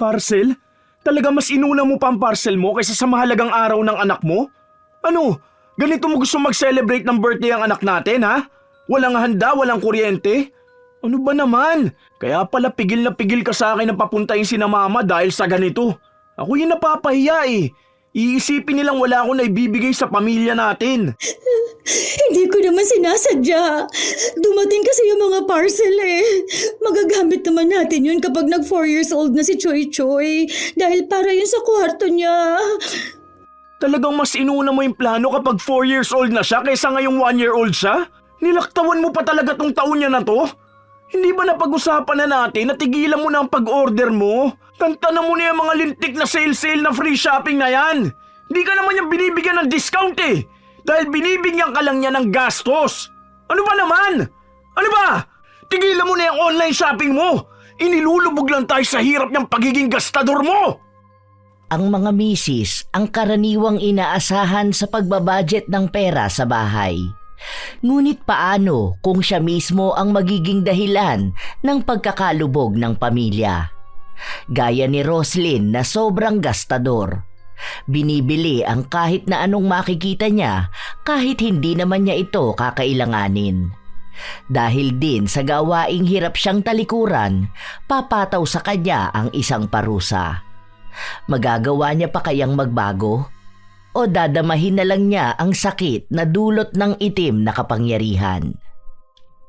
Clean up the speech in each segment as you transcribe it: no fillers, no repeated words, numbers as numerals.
Parcel? Talaga mas inuna mo pa ang parcel mo kaysa sa mahalagang araw ng anak mo? Ano? Ganito mo gusto mag-celebrate ng birthday ang anak natin, ha? Walang handa, walang kuryente? Ano ba naman? Kaya pala pigil na pigil ka sa akin na papuntahin si na mama dahil sa ganito. Ako yung napapahiya eh. Iisipin nilang wala akong naibibigay sa pamilya natin. Hindi ko naman sinasadya. Dumating kasi yung mga parcel eh. Magagamit naman natin yun kapag nag 4 years old na si Choy Choy. Dahil para yun sa kwarto niya. Talagang mas inuna mo yung plano kapag 4 years old na siya kaysa ngayong 1-year-old siya? Nilaktawan mo pa talaga tong taon niya na to? Hindi ba napag-usapan na natin na tigilan mo na ang pag-order mo? Tantanan mo na yung mga lintik na sale na free shopping na yan. Hindi ka naman yung binibigyan ng discount eh. Dahil binibigyan ka lang niya ng gastos. Ano ba naman? Ano ba? Tigilan mo na yung online shopping mo. Inilulubog lang tayo sa hirap niyang pagiging gastador mo. Ang mga misis ang karaniwang inaasahan sa pagbabudget ng pera sa bahay. Ngunit paano kung siya mismo ang magiging dahilan ng pagkakalubog ng pamilya? Gaya ni Roslyn na sobrang gastador. Binibili ang kahit na anong makikita niya kahit hindi naman niya ito kakailanganin. Dahil din sa gawaing hirap siyang talikuran, papataw sa kanya ang isang parusa. Magagawa niya pa kayang magbago? O dadamahin na lang niya ang sakit na dulot ng itim na kapangyarihan?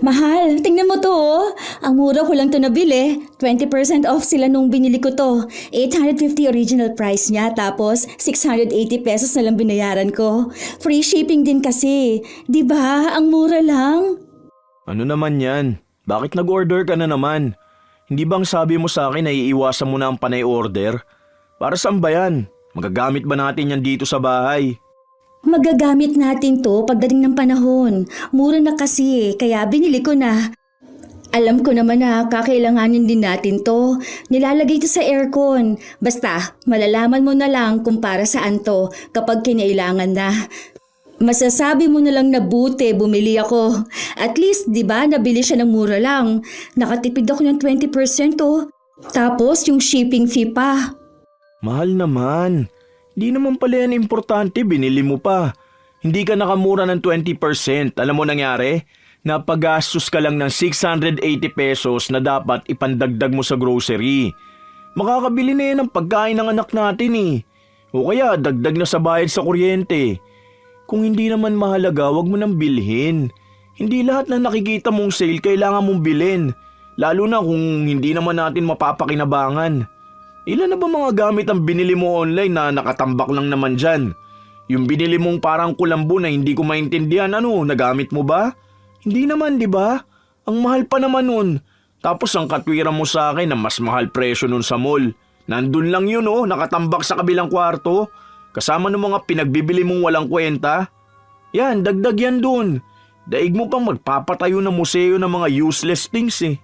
Mahal, tingnan mo to oh. Ang mura ko lang to nabili. 20% off sila nung binili ko to. 850 original price niya tapos 680 pesos na lang binayaran ko. Free shipping din kasi. 'Di ba? Ang mura lang. Ano naman yan? Bakit nag-order ka na naman? Hindi bang sabi mo sa akin na iiwasan mo na ang panay order? Para saan ba yan? Magagamit ba natin yan dito sa bahay? Magagamit natin to pagdating ng panahon. Mura na kasi, kaya binili ko na. Alam ko naman na kakailanganin din natin to. Nilalagay to sa aircon. Basta, malalaman mo na lang kung para saan to kapag kinailangan na. Masasabi mo na lang na buti bumili ako. At least, di ba, nabili siya ng mura lang. Nakatipid ako ng 20% to. Tapos yung shipping fee pa. Mahal naman. Di naman pala yan importante, binili mo pa. Hindi ka nakamura ng 20%. Alam mo nangyari? Napagastos ka lang ng 680 pesos na dapat ipandagdag mo sa grocery. Makakabili na yan ng pagkain ng anak natin eh. O kaya dagdag na sa bayad sa kuryente. Kung hindi naman mahalaga, wag mo nang bilhin. Hindi lahat na nakikita mong sale kailangan mong bilhin. Lalo na kung hindi naman natin mapapakinabangan. Ilan na ba mga gamit ang binili mo online na nakatambak lang naman dyan? Yung binili mong parang kulambo na hindi ko maintindihan, ano, nagamit mo ba? Hindi naman, di ba? Ang mahal pa naman nun. Tapos ang katwiran mo sa akin na mas mahal presyo nun sa mall. Nandun lang yun oh, nakatambak sa kabilang kwarto. Kasama ng mga pinagbibili mong walang kwenta. Yan, dagdag yan dun. Daig mo pang magpapatayo ng museo ng mga useless things eh.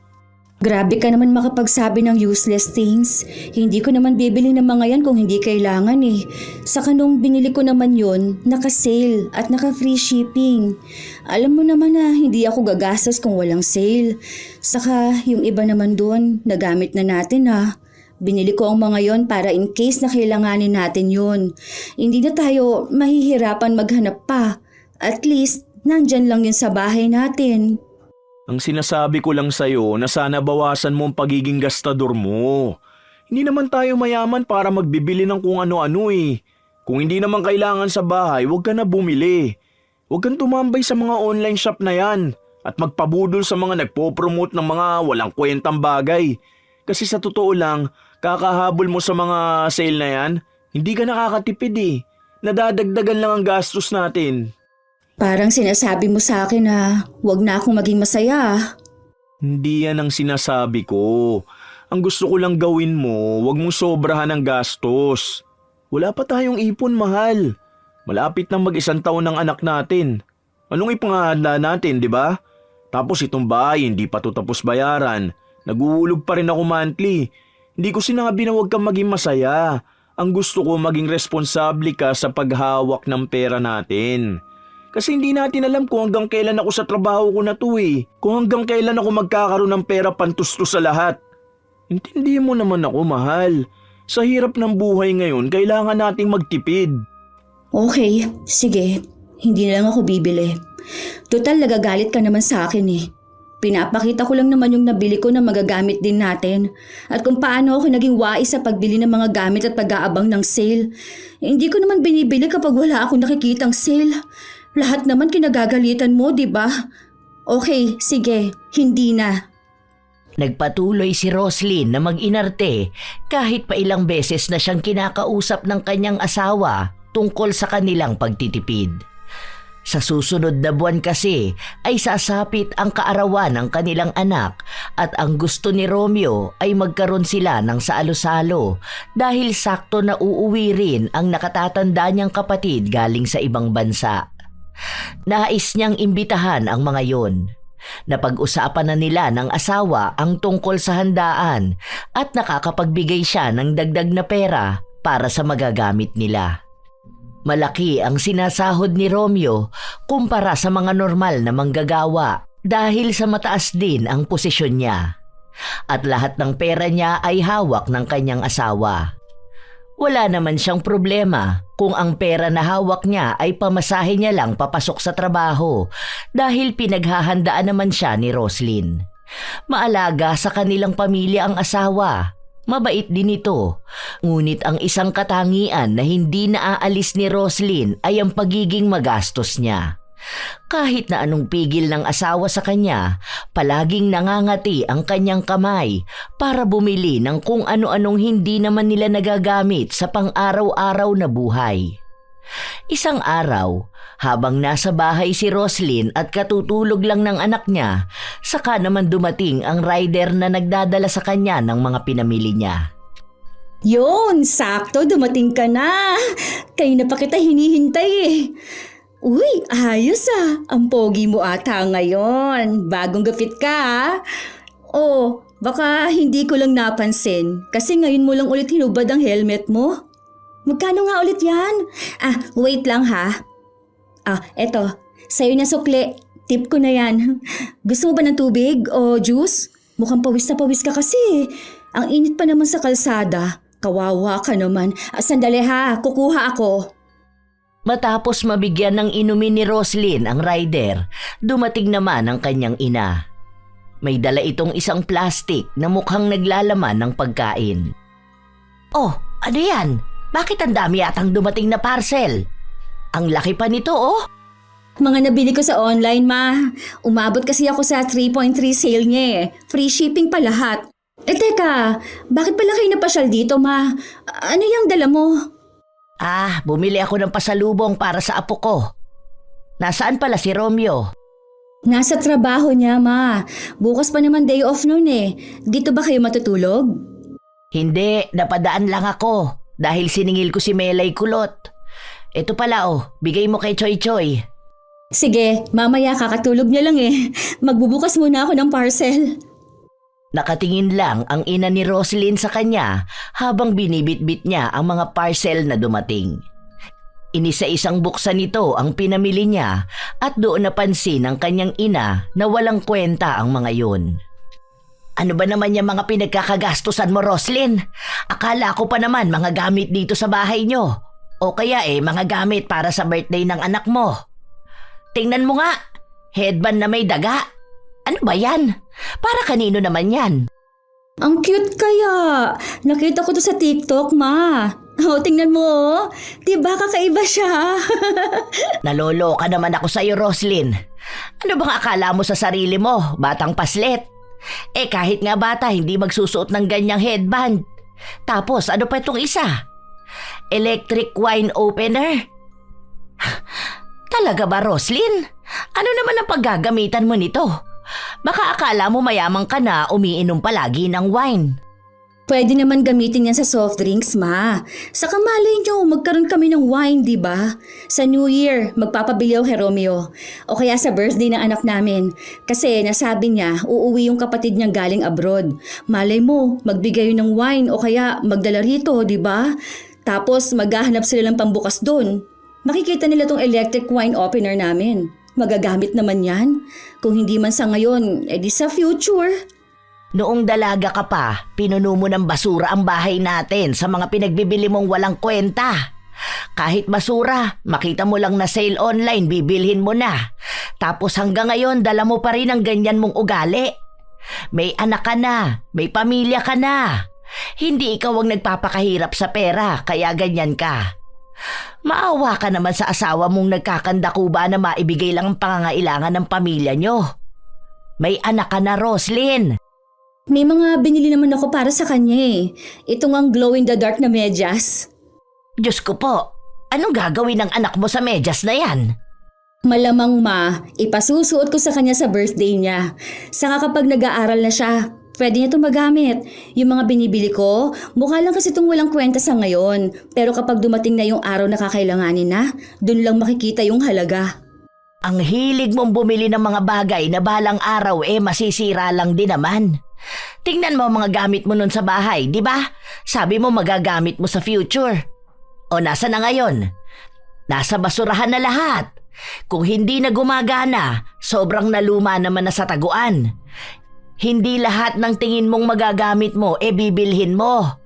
Grabe ka naman makapagsabi ng useless things. Hindi ko naman bibili ng mga yan kung hindi kailangan eh. Saka nung binili ko naman yun, naka-sale at naka-free shipping. Alam mo naman na hindi ako gagastos kung walang sale. Saka yung iba naman doon, nagamit na natin ah. Binili ko ang mga yon para in case na kailanganin natin yun. Hindi na tayo mahihirapan maghanap pa. At least, nandyan lang yun sa bahay natin. Ang sinasabi ko lang sa'yo na sana bawasan mo ang pagiging gastador mo. Hindi naman tayo mayaman para magbibili ng kung ano-ano eh. Kung hindi naman kailangan sa bahay, huwag ka na bumili. Huwag kang tumambay sa mga online shop na yan at magpabudol sa mga nagpo-promote ng mga walang kwentang bagay. Kasi sa totoo lang, kakahabol mo sa mga sale na yan, hindi ka nakakatipid eh. Nadadagdagan lang ang gastos natin. Parang sinasabi mo sa akin na huwag na akong maging masaya. Hindi yan ang sinasabi ko. Ang gusto ko lang gawin mo, huwag mong sobrahan ng gastos. Wala pa tayong ipon, mahal. Malapit na mag-1 taon ng anak natin. Anong ipangahanda natin, di ba? Tapos itong bahay, hindi pa to tapos bayaran. Naguhulog pa rin ako monthly. Hindi ko sinabi na huwag kang maging masaya. Ang gusto ko maging responsable ka sa paghawak ng pera natin. Kasi hindi natin alam kung hanggang kailan ako sa trabaho ko na to eh. Kung hanggang kailan ako magkakaroon ng pera pantustos sa lahat. Intindi mo naman ako, mahal. Sa hirap ng buhay ngayon, kailangan nating magtipid. Okay, sige. Hindi na lang ako bibili. Total, nagagalit ka naman sa akin eh. Pinapakita ko lang naman yung nabili ko na magagamit din natin. At kung paano ako naging wais sa pagbili ng mga gamit at pag-aabang ng sale. Hindi ko naman binibili kapag wala akong nakikitang sale. Lahat naman kinagagalitan mo, di ba? Okay, sige. Hindi na. Nagpatuloy si Roslyn na mag-inarte kahit pa ilang beses na siyang kinakausap ng kanyang asawa tungkol sa kanilang pagtitipid. Sa susunod na buwan kasi ay sasapit ang kaarawan ng kanilang anak at ang gusto ni Romeo ay magkaroon sila ng salo-salo dahil sakto na uuwi rin ang nakatatanda niyang kapatid galing sa ibang bansa. Nais niyang imbitahan ang mga yon. Napag-usapan na nila ng asawa ang tungkol sa handaan at nakakapagbigay siya ng dagdag na pera para sa magagamit nila. Malaki ang sinasahod ni Romeo kumpara sa mga normal na manggagawa dahil sa mataas din ang posisyon niya. At lahat ng pera niya ay hawak ng kanyang asawa. Wala naman siyang problema kung ang pera na hawak niya ay pamasahe niya lang papasok sa trabaho dahil pinaghahandaan naman siya ni Roslyn. Maalaga sa kanilang pamilya ang asawa. Mabait din ito. Ngunit ang isang katangian na hindi naaalis ni Roslyn ay ang pagiging magastos niya. Kahit na anong pigil ng asawa sa kanya, palaging nangangati ang kanyang kamay para bumili ng kung ano-anong hindi naman nila nagagamit sa pang-araw-araw na buhay. Isang araw, habang nasa bahay si Roslyn at katutulog lang ng anak niya, saka naman dumating ang rider na nagdadala sa kanya ng mga pinamili niya. Yun, sakto, dumating ka na. Kayo na pa kita hinihintay eh. Uy, ayos ah. Ang pogi mo ata ngayon. Bagong gapit ka ah. Oh, baka hindi ko lang napansin kasi ngayon mo lang ulit hinubad ang helmet mo. Magkano nga ulit yan? Wait lang ha. Eto. Sa'yo na sukli. Tip ko na yan. Gusto mo ba ng tubig o juice? Mukhang pawis na pawis ka kasi. Ang init pa naman sa kalsada. Kawawa ka naman. Sandali ha, kukuha ako. Matapos mabigyan ng inumin ni Roslyn ang rider, dumating naman ang kanyang ina. May dala itong isang plastic na mukhang naglalaman ng pagkain. Oh, ano yan? Bakit ang dami atang dumating na parcel? Ang laki pa nito oh. Mga nabili ko sa online ma. Umabot kasi ako sa 3.3 sale niya eh. Free shipping pa lahat. Teka, bakit pala kayo napasyal dito ma? Ano yung dala mo? Bumili ako ng pasalubong para sa apo ko. Nasaan pala si Romeo? Nasa trabaho niya ma. Bukas pa naman day off noon eh. Dito ba kayo matutulog? Hindi, napadaan lang ako. Dahil siningil ko si Melay Kulot. Ito pala bigay mo kay Choy Choy. Sige, mamaya kakatulog niya lang eh. Magbubukas muna ako ng parcel. Nakatingin lang ang ina ni Roslyn sa kanya habang binibitbit niya ang mga parcel na dumating. Inisa-isang buksan nito ang pinamili niya at doon napansin ng kanyang ina na walang kwenta ang mga yun. Ano ba naman yung mga pinagkakagastusan mo, Roslyn? Akala ko pa naman mga gamit dito sa bahay nyo. O kaya mga gamit para sa birthday ng anak mo. Tingnan mo nga, headband na may daga. Ano ba yan? Para kanino naman yan? Ang cute kaya. Nakita ko to sa TikTok, ma. Tingnan mo. Diba kakaiba siya? Naloloka naman ako sa'yo, Roslyn. Ano bang akala mo sa sarili mo, batang paslet? Kahit nga bata, hindi magsusuot ng ganyang headband. Tapos, ano pa itong isa? Electric wine opener? Talaga ba, Roslyn? Ano naman ang paggagamitan mo nito? Baka akala mo mayamang ka na umiinom palagi ng wine. Pwede naman gamitin yan sa soft drinks, ma. Saka malay nyo, magkaroon kami ng wine, di ba? Sa New Year, magpapabili ako kay Romeo. O kaya sa birthday ng anak namin. Kasi nasabi niya, uuwi yung kapatid niyang galing abroad. Malay mo, magbigay ng wine o kaya magdala rito, di ba? Tapos maghahanap sila ng pambukas doon. Makikita nila tong electric wine opener namin. Magagamit naman yan. Kung hindi man sa ngayon, edi sa future. Noong dalaga ka pa, pinuno mo ng basura ang bahay natin sa mga pinagbibili mong walang kwenta. Kahit basura, makita mo lang na sale online, bibilhin mo na. Tapos hanggang ngayon, dala mo pa rin ang ganyan mong ugali. May anak ka na, may pamilya ka na. Hindi ikaw ang nagpapakahirap sa pera, kaya ganyan ka. Maawa ka naman sa asawa mong nagkakandakuba na maibigay lang ang pangangailangan ng pamilya nyo. May anak ka na, Roslyn. May mga binili naman ako para sa kanya eh. Ito ngang glow-in-the-dark na medyas. Diyos ko po, anong gagawin ng anak mo sa medyas na yan? Malamang ma, ipasusuot ko sa kanya sa birthday niya. Saka kapag nag-aaral na siya, pwede niya itong magamit. Yung mga binibili ko, mukha lang kasi itong walang kwenta sa ngayon. Pero kapag dumating na yung araw na kakailanganin na, dun lang makikita yung halaga. Ang hilig mong bumili ng mga bagay na balang araw masisira lang din naman. Tingnan mo ang mga gamit mo nun sa bahay, di ba? Sabi mo magagamit mo sa future. O nasa na ngayon? Nasa basurahan na lahat. Kung hindi na gumagana, sobrang naluma naman na sa taguan. Hindi lahat ng tingin mong magagamit mo bibilhin mo.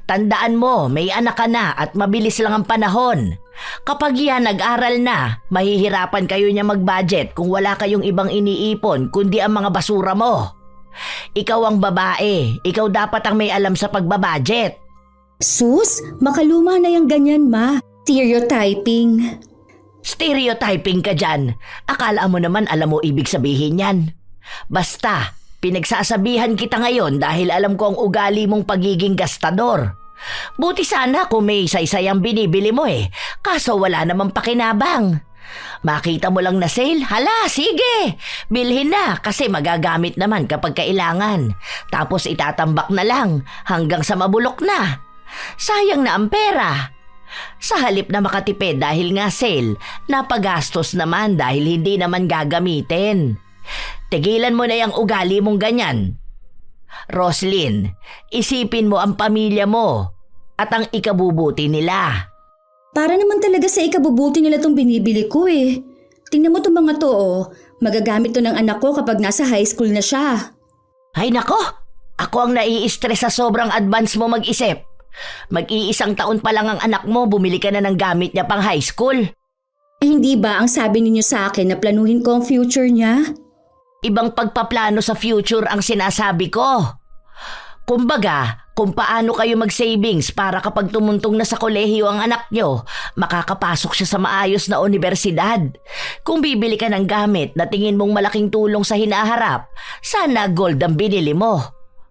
Tandaan mo, may anak ka na at mabilis lang ang panahon. Kapag yan nag-aral na, mahihirapan kayo niya mag-budget kung wala kayong ibang iniipon kundi ang mga basura mo. Ikaw ang babae, ikaw dapat ang may alam sa pagbabudget. Sus, makaluma na yung ganyan ma. Stereotyping. Stereotyping ka dyan. Akala mo naman alam mo ibig sabihin yan. Basta, pinagsasabihan kita ngayon dahil alam ko ang ugali mong pagiging gastador. Buti sana kung may isa-isa ang binibili mo kaso wala namang pakinabang. Makita mo lang na sale, hala sige, bilhin na kasi magagamit naman kapag kailangan. Tapos itatambak na lang hanggang sa mabulok na. Sayang na ang pera. Sa halip na makatipid dahil nga sale, napagastos naman dahil hindi naman gagamitin. Tigilan mo na yung ugali mong ganyan. Roslyn, isipin mo ang pamilya mo at ang ikabubuti nila. Para naman talaga sa ikabubuti nila tong binibili ko eh. Tingnan mo tong mga to Magagamit to ng anak ko kapag nasa high school na siya. Ay nako, ako ang nai-stress sa sobrang advance mo mag-isip. Mag-iisang taon pa lang ang anak mo, bumili ka na ng gamit niya pang high school. Hindi ba ang sabi ninyo sa akin na planuhin ko ang future niya? Ibang pagpaplano sa future ang sinasabi ko. Kumbaga, kung paano kayo mag-savings para kapag tumuntong na sa kolehiyo ang anak nyo, makakapasok siya sa maayos na universidad. Kung bibili ka ng gamit na tingin mong malaking tulong sa hinaharap, sana gold ang binili mo.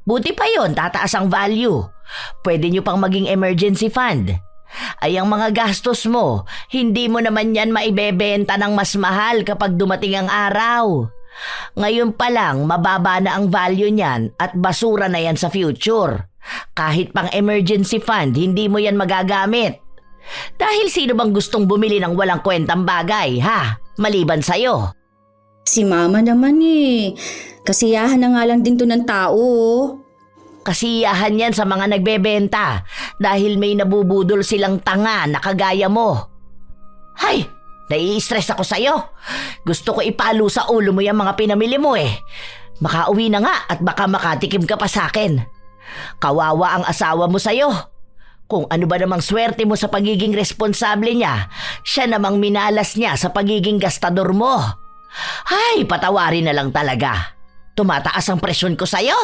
Buti pa yon, tataas ang value. Pwede nyo pang maging emergency fund. Ay ang mga gastos mo, hindi mo naman yan maibebenta ng mas mahal kapag dumating ang araw. Ngayon pa lang, mababa na ang value niyan at basura na yan sa future. Kahit pang emergency fund, hindi mo yan magagamit. Dahil sino bang gustong bumili ng walang kwentang bagay, ha? Maliban sa'yo. Si mama naman Kasiyahan na nga lang din to ng tao. Kasiyahan yan sa mga nagbebenta dahil may nabubudol silang tanga na kagaya mo. Hay! Nai-stress ako sa'yo. Gusto ko ipalo sa ulo mo yung mga pinamili mo Makauwi na nga at baka makatikim ka pa sa'kin. Kawawa ang asawa mo sa'yo. Kung ano ba namang swerte mo sa pagiging responsable niya, siya namang minalas niya sa pagiging gastador mo. Hay, patawarin na lang talaga. Tumataas ang presyon ko sa'yo.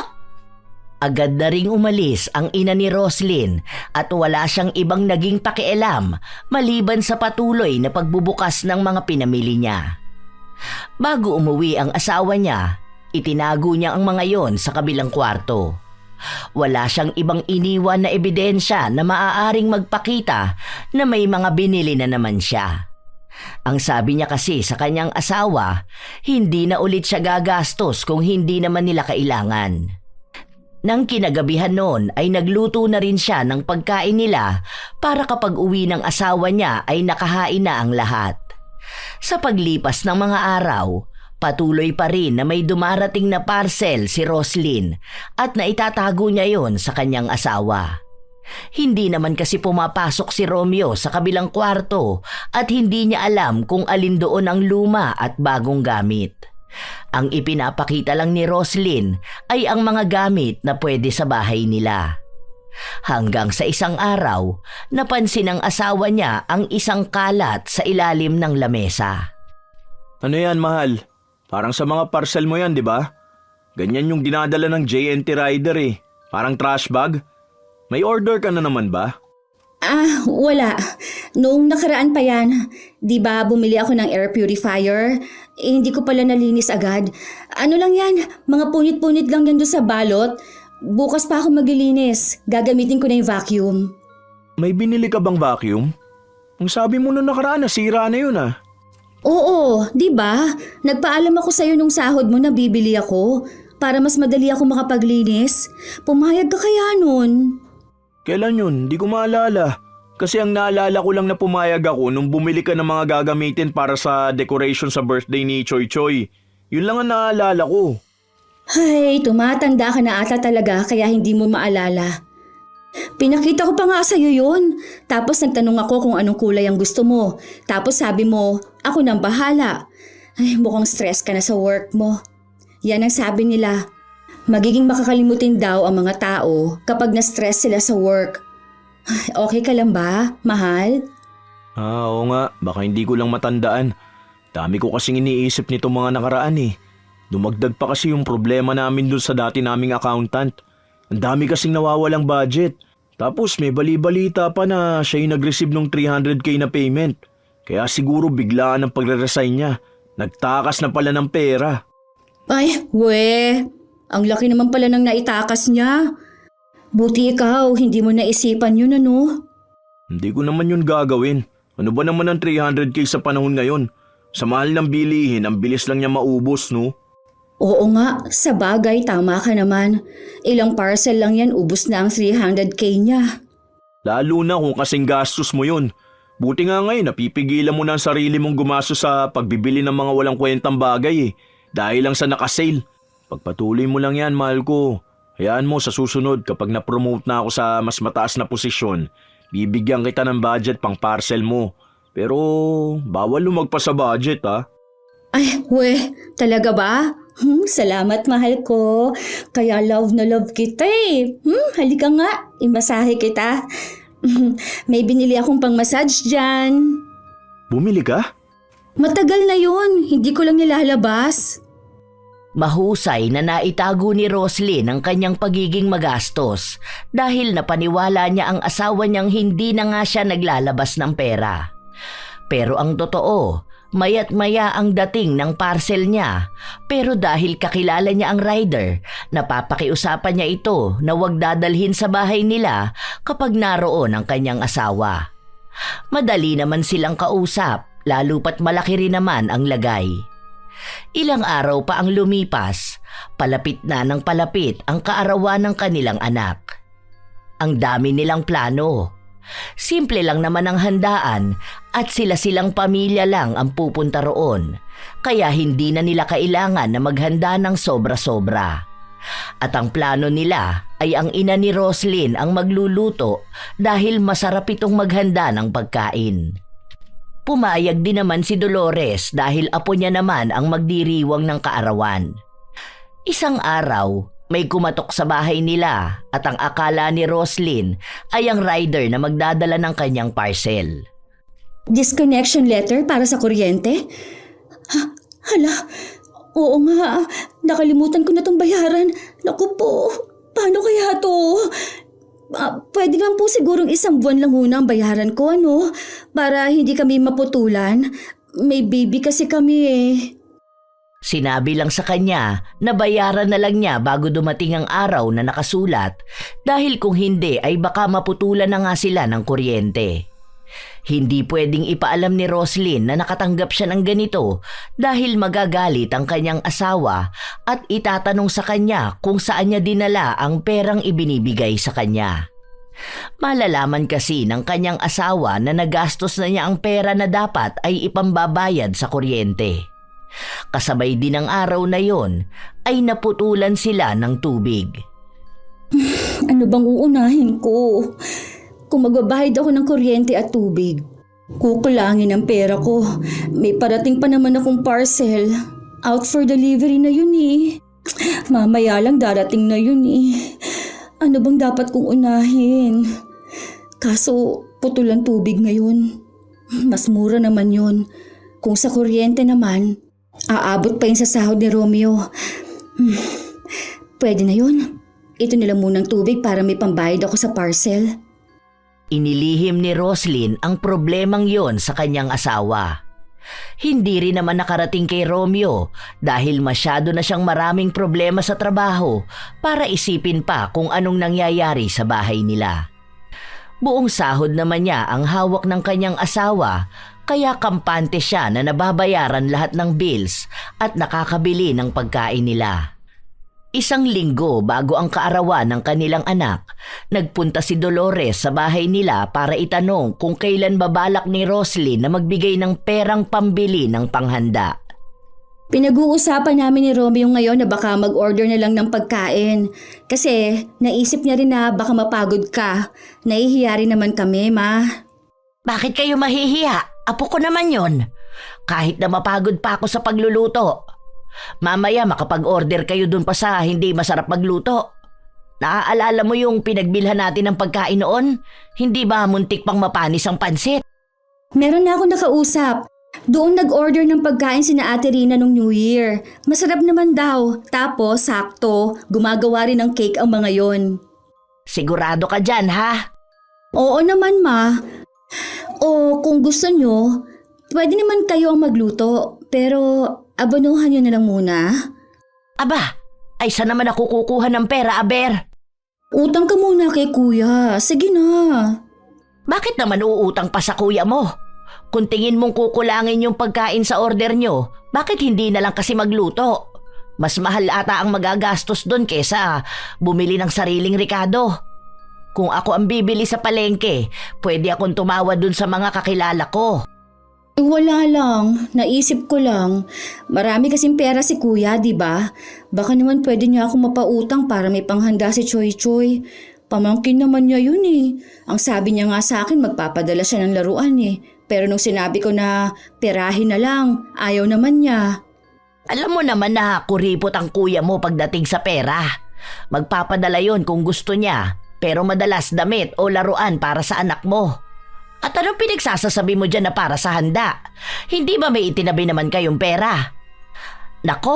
Agad na ring umalis ang ina ni Roslyn at wala siyang ibang naging pakialam maliban sa patuloy na pagbubukas ng mga pinamili niya. Bago umuwi ang asawa niya, itinago niya ang mga yon sa kabilang kwarto. Wala siyang ibang iniwan na ebidensya na maaaring magpakita na may mga binili na naman siya. Ang sabi niya kasi sa kanyang asawa, hindi na ulit siya gagastos kung hindi naman nila kailangan. Nang kinagabihan noon ay nagluto na rin siya ng pagkain nila para kapag uwi ng asawa niya ay nakahain na ang lahat. Sa paglipas ng mga araw, patuloy pa rin na may dumarating na parcel si Roslyn at naitatago niya yon sa kanyang asawa. Hindi naman kasi pumapasok si Romeo sa kabilang kwarto at hindi niya alam kung alin doon ang luma at bagong gamit. Ang ipinapakita lang ni Roslyn ay ang mga gamit na pwede sa bahay nila. Hanggang sa isang araw, napansin ng asawa niya ang isang kalat sa ilalim ng lamesa. Ano yan, mahal? Parang sa mga parcel mo yan, di ba? Ganyan yung dinadala ng JNT Rider eh. Parang trash bag. May order ka na naman ba? Wala. Noong nakaraan pa yan, di ba bumili ako ng air purifier? Hindi ko pala nalinis agad. Ano lang yan, mga punit-punit lang yan doon sa balot. Bukas pa ako maglilinis. Gagamitin ko na yung vacuum. May binili ka bang vacuum? Ang sabi mo nung nakaraan, nasira na yun ah. Oo, di ba? Nagpaalam ako sa'yo nung sahod mo na bibili ako para mas madali ako makapaglinis. Pumayag ka kaya nun? Kailan yun? Di ko maalala. Kasi ang naalala ko lang na pumayag ako nung bumili ka ng mga gagamitin para sa decoration sa birthday ni Choy Choy. Yun lang ang naalala ko. Ay, tumatanda ka na ata talaga kaya hindi mo maalala. Pinakita ko pa nga sa'yo yun. Tapos nagtanong ako kung anong kulay ang gusto mo. Tapos sabi mo, ako nang bahala. Ay, mukhang stress ka na sa work mo. Yan ang sabi nila. Magiging makakalimutin daw ang mga tao kapag na-stress sila sa work. Okay ka lang ba, mahal? Oo nga, baka hindi ko lang matandaan. Dami ko kasing iniisip nito mga nakaraan eh. Dumagdag pa kasi yung problema namin dun sa dati naming accountant. Ang dami kasing nawawalang budget. Tapos may bali-balita pa na siya yung nag-receive ng 300k na payment. Kaya siguro biglaan ang pagre-resign niya. Nagtakas na pala ng pera. Ay, ang laki naman pala ng naitakas niya. Buti ikaw, hindi mo naisipan yun ano? Hindi ko naman yun gagawin. Ano ba naman ang 300k sa panahon ngayon? Sa mahal ng bilihin, ang bilis lang niya maubos, no? Oo nga, sa bagay tama ka naman. Ilang parcel lang yan, ubos na ang 300k niya. Lalo na kung kasing gastos mo yun. Buti nga ngayon, napipigilan mo na ang sarili mong gumastos sa pagbibili ng mga walang kwentang bagay eh. Dahil lang sa nakasale. Pagpatuloy mo lang yan, mahal ko. Hayaan mo sa susunod kapag na-promote na ako sa mas mataas na posisyon, bibigyan kita ng budget pang parcel mo. Pero bawal lumagpas sa budget ha. Ay, talaga ba? Salamat mahal ko. Kaya love na love kita eh. Halika nga, imasahe kita. May binili akong pang-massage dyan. Bumili ka? Matagal na yun, hindi ko lang nilalabas. Mahusay na naitago ni Roslyn ang kanyang pagiging magastos dahil napaniwala niya ang asawa niyang hindi na nga siya naglalabas ng pera. Pero ang totoo, maya't maya ang dating ng parcel niya, pero dahil kakilala niya ang rider, napapakiusapan niya ito na huwag dadalhin sa bahay nila kapag naroon ang kanyang asawa. Madali naman silang kausap, lalo pat malaki rin naman ang lagay. Ilang araw pa ang lumipas, palapit na ng palapit ang kaarawan ng kanilang anak. Ang dami nilang plano. Simple lang naman ang handaan at sila-silang pamilya lang ang pupunta roon, kaya hindi na nila kailangan na maghanda ng sobra-sobra. At ang plano nila ay ang ina ni Roslyn ang magluluto dahil masarap itong maghanda ng pagkain. Pumayag din naman si Dolores dahil apo niya naman ang magdiriwang ng kaarawan. Isang araw, may kumatok sa bahay nila at ang akala ni Roslyn ay ang rider na magdadala ng kanyang parcel. Disconnection letter para sa kuryente? Hala, oo nga, nakalimutan ko na tong bayaran. Naku po, paano kaya to? Pwede lang po sigurong 1 buwan lang muna ang bayaran ko, ano? Para hindi kami maputulan. May baby kasi kami eh. Sinabi lang sa kanya na bayaran na lang niya bago dumating ang araw na nakasulat dahil kung hindi ay baka maputulan na nga sila ng kuryente. Hindi pwedeng ipaalam ni Roslyn na nakatanggap siya ng ganito dahil magagalit ang kanyang asawa at itatanong sa kanya kung saan niya dinala ang perang ibinibigay sa kanya. Malalaman kasi ng kanyang asawa na nagastos na niya ang pera na dapat ay ipambabayad sa kuryente. Kasabay din ng araw na yon ay naputulan sila ng tubig. Ano bang uunahin ko? Kung magbabayad ako ng kuryente at tubig, kukulangin ang pera ko. May parating pa naman akong parcel. out for delivery na yun eh. Mamaya lang darating na yun eh. Ano bang dapat kong unahin? Kaso putulan tubig ngayon. Mas mura naman yun. Kung sa kuryente naman, aabot pa yun sa sahod ni Romeo. Pwede na yun. Ito na lang munang tubig para may pambayad ako sa parcel. Inilihim ni Roslyn ang problemang yon sa kanyang asawa. Hindi rin naman nakarating kay Romeo dahil masyado na siyang maraming problema sa trabaho para isipin pa kung anong nangyayari sa bahay nila. Buong sahod naman niya ang hawak ng kanyang asawa kaya kampante siya na nababayaran lahat ng bills at nakakabili ng pagkain nila. Isang linggo bago ang kaarawan ng kanilang anak, nagpunta si Dolores sa bahay nila para itanong kung kailan babalak ni Roslyn na magbigay ng perang pambili ng panghanda. Pinag-uusapan namin ni Romeo ngayon na baka mag-order na lang ng pagkain. Kasi naisip niya rin na baka mapagod ka. Nahihiya rin naman kami, ma. Bakit kayo mahihiya? Apo ko naman yon. Kahit na mapagod pa ako sa pagluluto. Mamaya makapag-order kayo dun pa sa hindi masarap magluto. Naaalala mo yung pinagbilhan natin ng pagkain noon? Hindi ba muntik pang mapanis ang pansit? Meron na ako nakausap. Doon nag-order ng pagkain sina Ate Rina nung New Year. Masarap naman daw. Tapos, sakto, gumagawa rin ng cake ang mga yon. Sigurado ka dyan, ha? Oo naman, ma. O kung gusto nyo, pwede naman kayo ang magluto. Pero abanuhan nyo na lang muna. Aba, ay saan naman ako kukuha ng pera, Aber? Utang ka muna kay kuya. Sige na. Bakit naman uutang pa sa kuya mo? Kung tingin mong kukulangin yung pagkain sa order nyo, bakit hindi na lang kasi magluto? Mas mahal ata ang magagastos doon kesa bumili ng sariling rekado. Kung ako ang bibili sa palengke, pwede akong tumawad doon sa mga kakilala ko. Wala lang. Naisip ko lang. Marami kasing pera si kuya, di ba? Baka naman pwede niya ako mapautang para may panghanda si Choy Choy. Pamangkin naman niya yun eh. Ang sabi niya nga sa akin, magpapadala siya ng laruan eh. Pero nung sinabi ko na perahin na lang, ayaw naman niya. Alam mo naman na kuripot ang kuya mo pagdating sa pera. Magpapadala yon kung gusto niya, pero madalas damit o laruan para sa anak mo. At anong pinagsasasabi mo dyan na para sa handa? Hindi ba may itinabi naman kayong pera? Nako,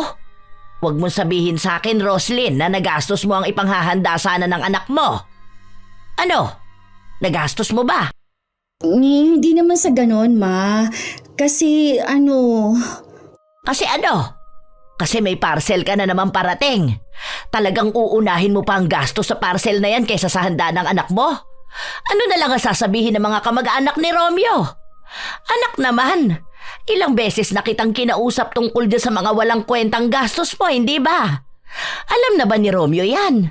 huwag mong sabihin sa akin, Roslyn, na nagastos mo ang ipanghahanda sana ng anak mo. Ano? Nagastos mo ba? Hindi naman sa ganon, ma. Kasi Kasi ano? Kasi may parcel ka na naman parating. Talagang uunahin mo pa ang gasto sa parcel na yan kaysa sa handa ng anak mo? Ano na lang ang sasabihin ng mga kamag-anak ni Romeo? Anak naman, ilang beses na kitang kinausap tungkol dyan sa mga walang kwentang gastos mo, hindi ba? Alam na ba ni Romeo yan?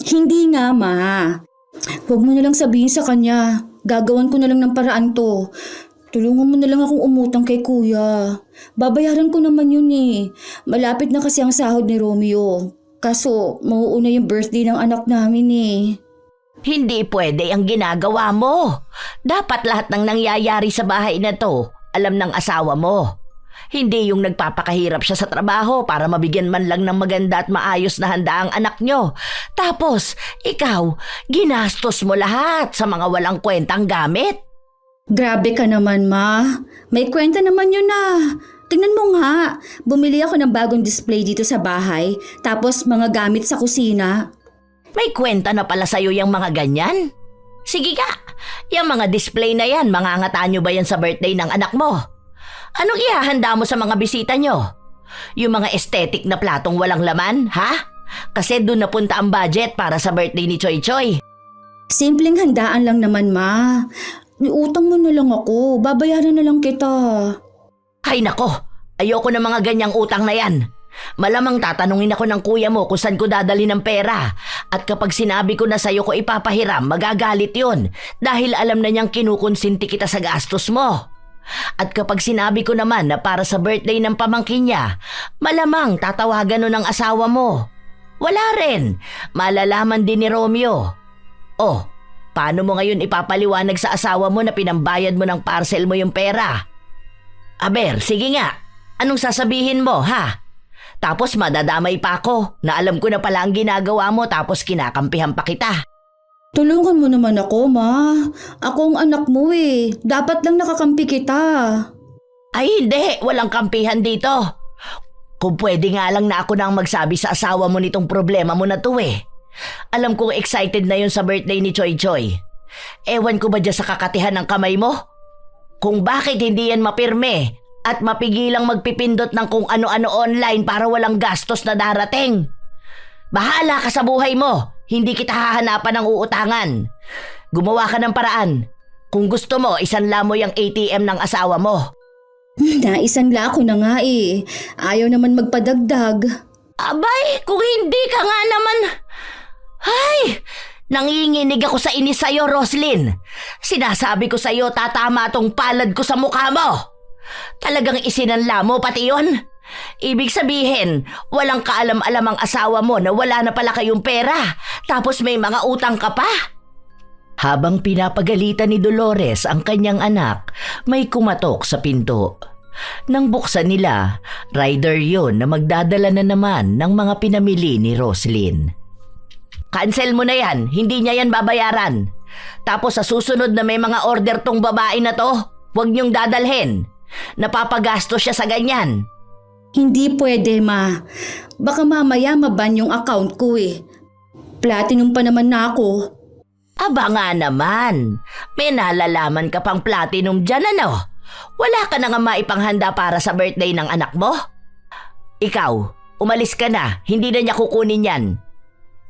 Hindi nga, ma. Huwag mo na lang sabihin sa kanya. Gagawan ko na lang ng paraan to. Tulungan mo na lang akong umutang kay kuya. Babayaran ko naman yun eh. Malapit na kasi ang sahod ni Romeo. Kaso, mauuna yung birthday ng anak namin eh. Hindi pwede ang ginagawa mo. Dapat lahat ng nangyayari sa bahay na to, alam ng asawa mo. Hindi yung nagpapakahirap siya sa trabaho para mabigyan man lang ng maganda at maayos na handa ang anak nyo. Tapos, ikaw, ginastos mo lahat sa mga walang kwentang gamit. Grabe ka naman, ma. May kwenta naman yun na. Tingnan mo nga, bumili ako ng bagong display dito sa bahay, tapos mga gamit sa kusina. May kwenta na pala sa'yo yung mga ganyan? Sige ka, yung mga display na yan, mangangataan nyo ba yan sa birthday ng anak mo? Anong ihahanda mo sa mga bisita nyo? Yung mga aesthetic na platong walang laman, ha? Kasi doon napunta ang budget para sa birthday ni Choy Choy. Simpleng handaan lang naman, ma. Iutang mo na lang ako, babayaran na lang kita. Ay nako, ayoko ng mga ganyang utang na yan. Malamang tatanungin ako ng kuya mo kung saan ko dadali ng pera. At kapag sinabi ko na sa'yo ko ipapahiram, magagalit yun. Dahil alam na niyang kinukonsinti kita sa gastos mo. At kapag sinabi ko naman na para sa birthday ng pamangkin niya, malamang tatawagan nun ng asawa mo. Wala rin. Malalaman din ni Romeo. Oh, paano mo ngayon ipapaliwanag sa asawa mo na pinambayad mo ng parcel mo yung pera? Aber, sige nga. Anong sasabihin mo, ha? Tapos madadamay pa ako na alam ko na pala ang ginagawa mo tapos kinakampihan pa kita. Tulungan mo naman ako, Ma. Ako ang anak mo eh. Dapat lang nakakampi kita. Ay hindi, walang kampihan dito. Kung pwede nga lang na ako na ang magsabi sa asawa mo nitong problema mo na to eh. Alam kong excited na yun sa birthday ni Choy Choy. Ewan ko ba dyan sa kakatihan ng kamay mo? Kung bakit hindi yan mapirme at mapigilang magpipindot ng kung ano-ano online para walang gastos na darating. Bahala ka sa buhay mo, hindi kita hahanapan ng uutangan. Gumawa ka ng paraan. Kung gusto mo, isanla mo yung ATM ng asawa mo. Naisanla ko na nga eh. Ayaw naman magpadagdag. Abay, kung hindi ka nga naman... Ay, nanginginig ako sa inis sa'yo, Roslyn. Sinasabi ko sa'yo, tatama tong palad ko sa mukha mo. Talagang isinanla mo pati yun? Ibig sabihin, walang kaalam-alam ang asawa mo na wala na pala kayong pera, tapos may mga utang ka pa? Habang pinapagalitan ni Dolores ang kanyang anak, may kumatok sa pinto. Nang buksan nila, rider yon na magdadala na naman ng mga pinamili ni Roslyn. Cancel mo na yan, hindi niya yan babayaran. Tapos sa susunod na may mga order tong babae na to, huwag niyong dadalhin. Napapagastos siya sa ganyan. Hindi pwede, Ma. Baka mamaya maban yung account ko eh. Platinum pa naman na ako. Aba nga naman, may nalalaman ka pang platinum dyan ano? Wala ka na nga maipanghanda para sa birthday ng anak mo? Ikaw, umalis ka na, hindi na niya kukunin yan.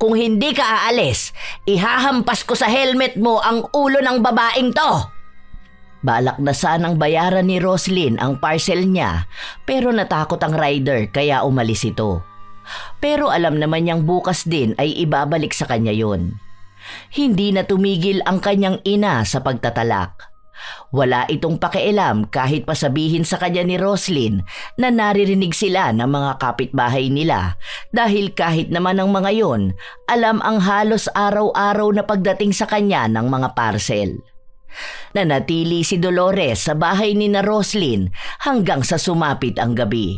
Kung hindi ka aalis, ihahampas ko sa helmet mo ang ulo ng babaeng to. Balak na sanang bayaran ni Roslyn ang parcel niya pero natakot ang rider kaya umalis ito. Pero alam naman niyang bukas din ay ibabalik sa kanya yon. Hindi na tumigil ang kanyang ina sa pagtatalak. Wala itong pakialam kahit pasabihin sa kanya ni Roslyn na naririnig sila ng mga kapitbahay nila dahil kahit naman ang mga yon, alam ang halos araw-araw na pagdating sa kanya ng mga parcel. Nanatili si Dolores sa bahay ni na Roslyn hanggang sa sumapit ang gabi.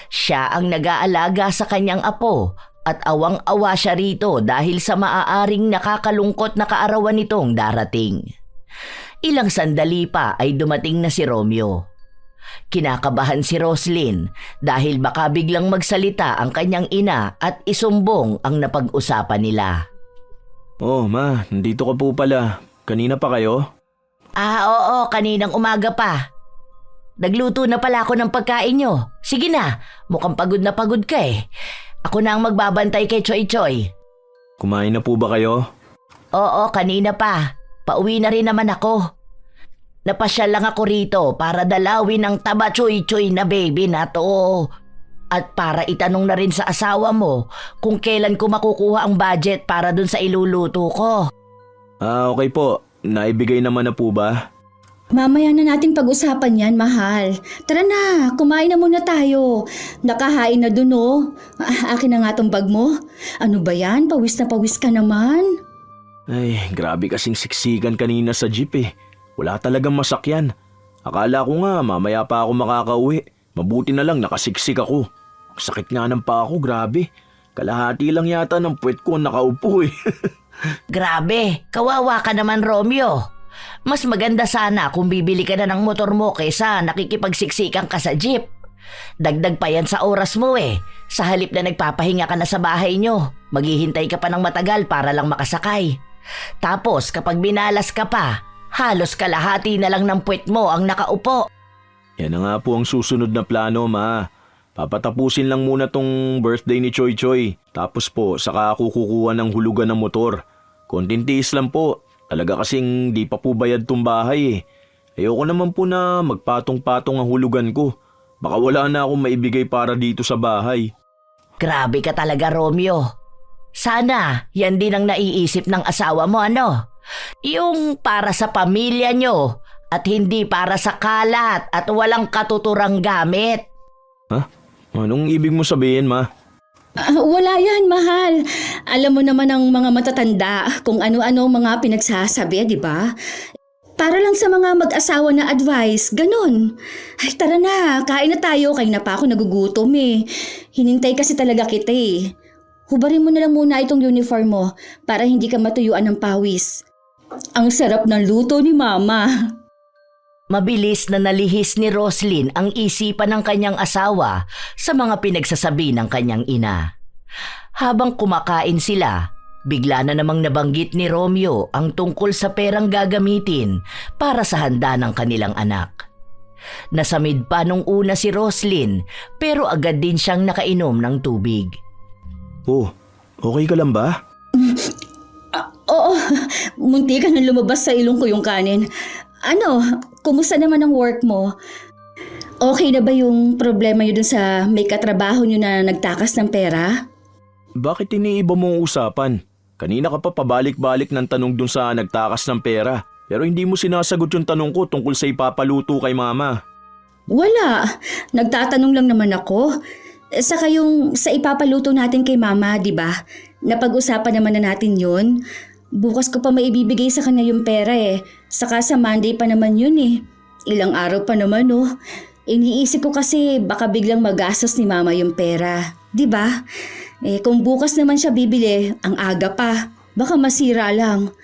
Siya ang nag-aalaga sa kanyang apo at awang-awa siya rito dahil sa maaaring nakakalungkot na kaarawan nitong darating. Ilang sandali pa ay dumating na si Romeo. Kinakabahan si Roslyn dahil baka biglang magsalita ang kanyang ina at isumbong ang napag-usapan nila. Oh, Ma, nandito ka po pala. Kanina pa kayo? Oo, kaninang umaga pa. Nagluto na pala ako ng pagkain nyo. Sige na, mukhang pagod na pagod ka eh. Ako na ang magbabantay kay Choy Choy. Kumain na po ba kayo? Oo, kanina pa. Pauwi na rin naman ako. Napasyal lang ako rito para dalawin ang taba Choy Choy na baby na to. At para itanong na rin sa asawa mo kung kailan ko makukuha ang budget para dun sa iluluto ko. Okay po. Naibigay naman na po ba? Mamaya na natin pag-usapan yan, mahal. Tara na, kumain na muna tayo. Nakahain na dun oh. Akin na nga tong bag mo. Ano ba yan? Pawis na pawis ka naman. Ay, grabe kasing siksikan kanina sa jeep eh. Wala talagang masakyan. Akala ko nga mamaya pa ako makakauwi. Mabuti na lang nakasiksik ako. Sakit nga ng paa ko, grabe. Kalahati lang yata ng puwet ko nakaupo eh. Grabe, kawawa ka naman Romeo. Mas maganda sana kung bibili ka na ng motor mo kaysa nakikipagsiksikan ka sa jeep. Dagdag pa yan sa oras mo eh. Sa halip na nagpapahinga ka na sa bahay nyo, maghihintay ka pa ng matagal para lang makasakay. Tapos kapag binalas ka pa, halos kalahati na lang ng puwet mo ang nakaupo. Yan na nga po ang susunod na plano, Ma. Papatapusin lang muna tong birthday ni Choy Choy. Tapos po, saka ako kukuha ng hulugan ng motor. Konting tiis lang po. Talaga kasing di pa po bayad tong bahay eh. Ayoko naman po na magpatong-patong ang hulugan ko. Baka wala na akong maibigay para dito sa bahay. Grabe ka talaga Romeo. Sana yan din ang naiisip ng asawa mo ano? Yung para sa pamilya nyo at hindi para sa kalat at walang katuturang gamit. Ha? Anong ibig mo sabihin, Ma? Wala yan, mahal. Alam mo naman ang mga matatanda kung ano-ano mga pinagsasabi, di ba? Para lang sa mga mag-asawa na advice, ganun. Ay tara na, kain na tayo, kayo na pa ako nagugutom eh. Hinintay kasi talaga kita eh. Hubarin mo na lang muna itong uniform mo para hindi ka matuyuan ng pawis. Ang sarap ng luto ni Mama. Mabilis na nalihis ni Roslyn ang isipan ng kanyang asawa sa mga pinagsasabi ng kanyang ina. Habang kumakain sila, bigla na namang nabanggit ni Romeo ang tungkol sa perang gagamitin para sa handa ng kanilang anak. Nasamid pa nung una si Roslyn pero agad din siyang nakainom ng tubig. Oh, okay ka lang ba? Oo, munti ka nang lumabas sa ilong ko yung kanin. Ano, kumusta naman ang work mo? Okay na ba yung problema nyo dun sa may katrabaho nyo na nagtakas ng pera? Bakit iniiba mo ang usapan? Kanina ka pa pabalik-balik ng tanong dun sa nagtakas ng pera. Pero hindi mo sinasagot yung tanong ko tungkol sa ipapaluto kay Mama. Wala, nagtatanong lang naman ako. Saka yung sa ipapaluto natin kay Mama, di ba? Napag-usapan naman na natin yun. Bukas ko pa maibibigay sa kanya yung pera eh. Saka sa Monday pa naman yun eh. Ilang araw pa naman oh. Iniisip ko kasi baka biglang magastos ni Mama yung pera. Di ba? Kung bukas naman siya bibili, ang aga pa. Baka masira lang.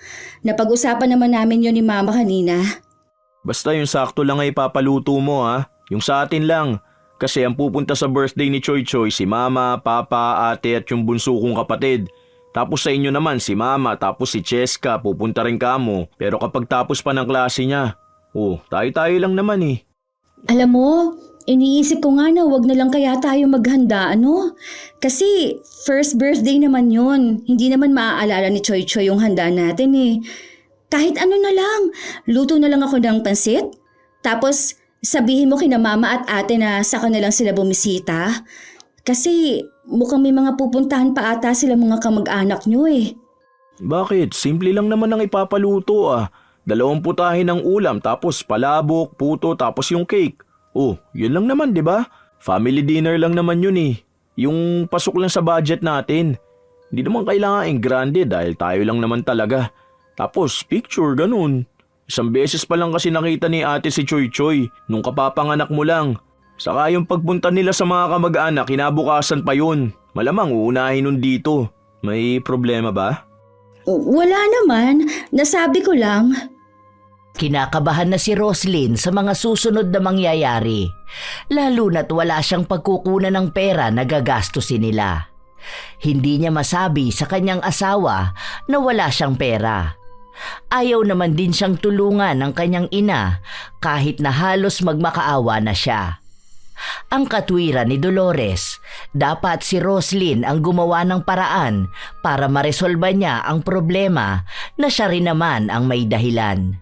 Napag-usapan naman namin yun ni Mama kanina. Basta yung sakto lang ay ipapaluto mo ha. Yung sa atin lang. Kasi ang pupunta sa birthday ni Choy Choy si Mama, Papa, Ate at yung bunso kong kapatid. Tapos sa inyo naman si Mama, tapos si Cheska, pupunta rin kamo. Pero kapag tapos pa ng klase niya, tayo-tayo lang naman eh. Alam mo, iniisip ko nga na wag na lang kaya tayo maghanda, ano? Kasi first birthday naman yun. Hindi naman maaalala ni Choy Choy yung handa natin eh. Kahit ano na lang, luto na lang ako ng pansit. Tapos sabihin mo kina Mama at Ate na saka na lang sila bumisita. Kasi mukhang may mga pupuntahan pa ata sila mga kamag-anak nyo eh. Bakit? Simple lang naman ang ipapaluto ah. 2 putahe ng ulam tapos palabok, puto tapos yung cake. Yun lang naman 'di ba? Family dinner lang naman yun eh. Yung pasok lang sa budget natin. Hindi naman kailangan ang grande dahil tayo lang naman talaga. Tapos picture ganun. Isang beses pa lang kasi nakita ni ate si Choy Choy nung kapapanganak mo lang. Saka yung pagpunta nila sa mga kamag-anak, kinabukasan pa yun. Malamang uunahin nun dito. May problema ba? Wala naman, nasabi ko lang. Kinakabahan na si Roslyn sa mga susunod na mangyayari. Lalo na't wala siyang pagkukunan ng pera na gagastusin nila. Hindi niya masabi sa kanyang asawa na wala siyang pera. Ayaw naman din siyang tulungan ng kanyang ina kahit na halos magmakaawa na siya. Ang katwiran ni Dolores, dapat si Roslyn ang gumawa ng paraan para maresolba niya ang problema na siya rin naman ang may dahilan.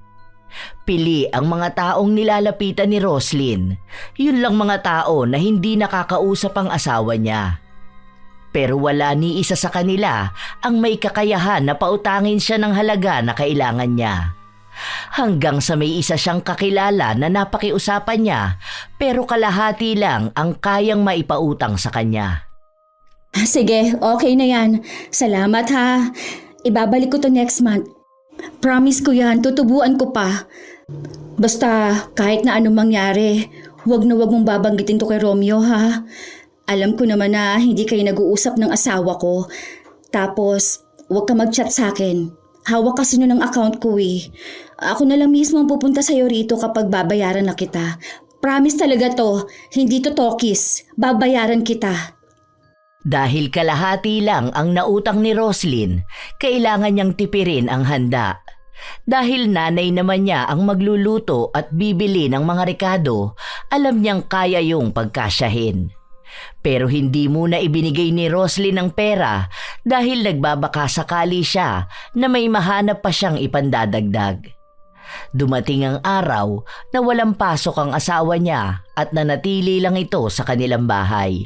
Pili ang mga taong nilalapitan ni Roslyn. Yun lang mga tao na hindi nakakausap ang asawa niya. Pero wala ni isa sa kanila ang may kakayahan na pautangin siya ng halaga na kailangan niya. Hanggang sa may isa siyang kakilala na napakiusapan niya pero kalahati lang ang kayang maipautang sa kanya. Sige, okay na yan. Salamat ha. Ibabalik ko to next month. Promise ko yan, tutubuan ko pa. Basta kahit na anong mangyari, wag na wag mong babanggitin to kay Romeo ha. Alam ko naman na hindi kayo nag-uusap ng asawa ko. Tapos, wag ka mag-chat sa akin. Hawak kasi nun ang account ko eh. Ako na lang mismo ang pupunta sa'yo rito kapag babayaran na kita. Promise talaga to, hindi to tokis. Babayaran kita. Dahil kalahati lang ang nautang ni Roslyn, kailangan niyang tipirin ang handa. Dahil nanay naman niya ang magluluto at bibili ng mga rekado, alam niyang kaya yung pagkasyahin. Pero hindi muna ibinigay ni Roslyn ang pera dahil nagbabaka sakali siya na may mahanap pa siyang ipandadagdag. Dumating ang araw na walang pasok ang asawa niya at nanatili lang ito sa kanilang bahay.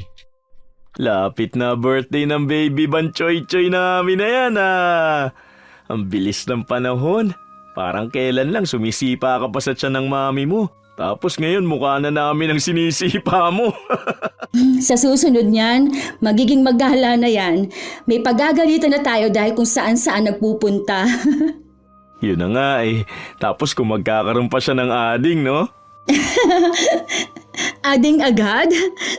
Lapit na birthday ng baby Banchoy Choy namin na yan ah. Ang bilis ng panahon. Parang kailan lang sumisipa ka pa sa tiyan ng mami mo. Tapos ngayon mukha na namin ang sinisipa mo. Sa susunod niyan, magiging magala na yan. May pagagalitan na tayo dahil kung saan-saan nagpupunta. Yun na nga eh. Tapos kung magkakaroon pa siya ng ading, no? Ading agad?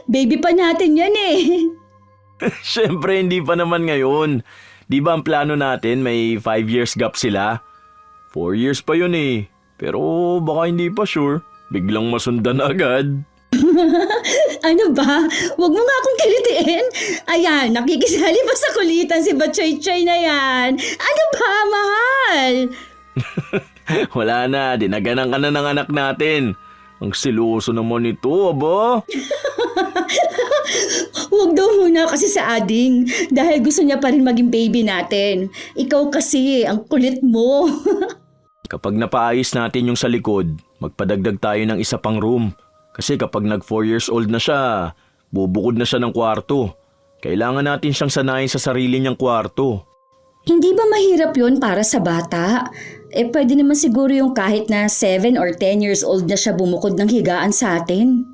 Baby pa natin yan eh. Siyempre, hindi pa naman ngayon. Di ba ang plano natin may 5 years gap sila? 4 years pa yun eh. Pero baka hindi pa sure. Biglang masundan agad. Ano ba? Huwag mo nga akong kilitiin. Ayan, nakikisali pa sa kulitan si Batchoy-choy na yan. Ano ba, mahal? Wala na, dinaganan ka na ng anak natin. Ang siluso naman ito, aba. Huwag daw muna kasi sa ading dahil gusto niya pa rin maging baby natin. Ikaw kasi, ang kulit mo. Kapag napaayos natin yung sa likod, magpadagdag tayo ng isa pang room. Kasi kapag nag 4 years old na siya, bubukod na siya ng kwarto. Kailangan natin siyang sanayin sa sarili niyang kwarto. Hindi ba mahirap yon para sa bata? Pwede naman siguro yung kahit na 7 or 10 years old na siya bumukod ng higaan sa atin.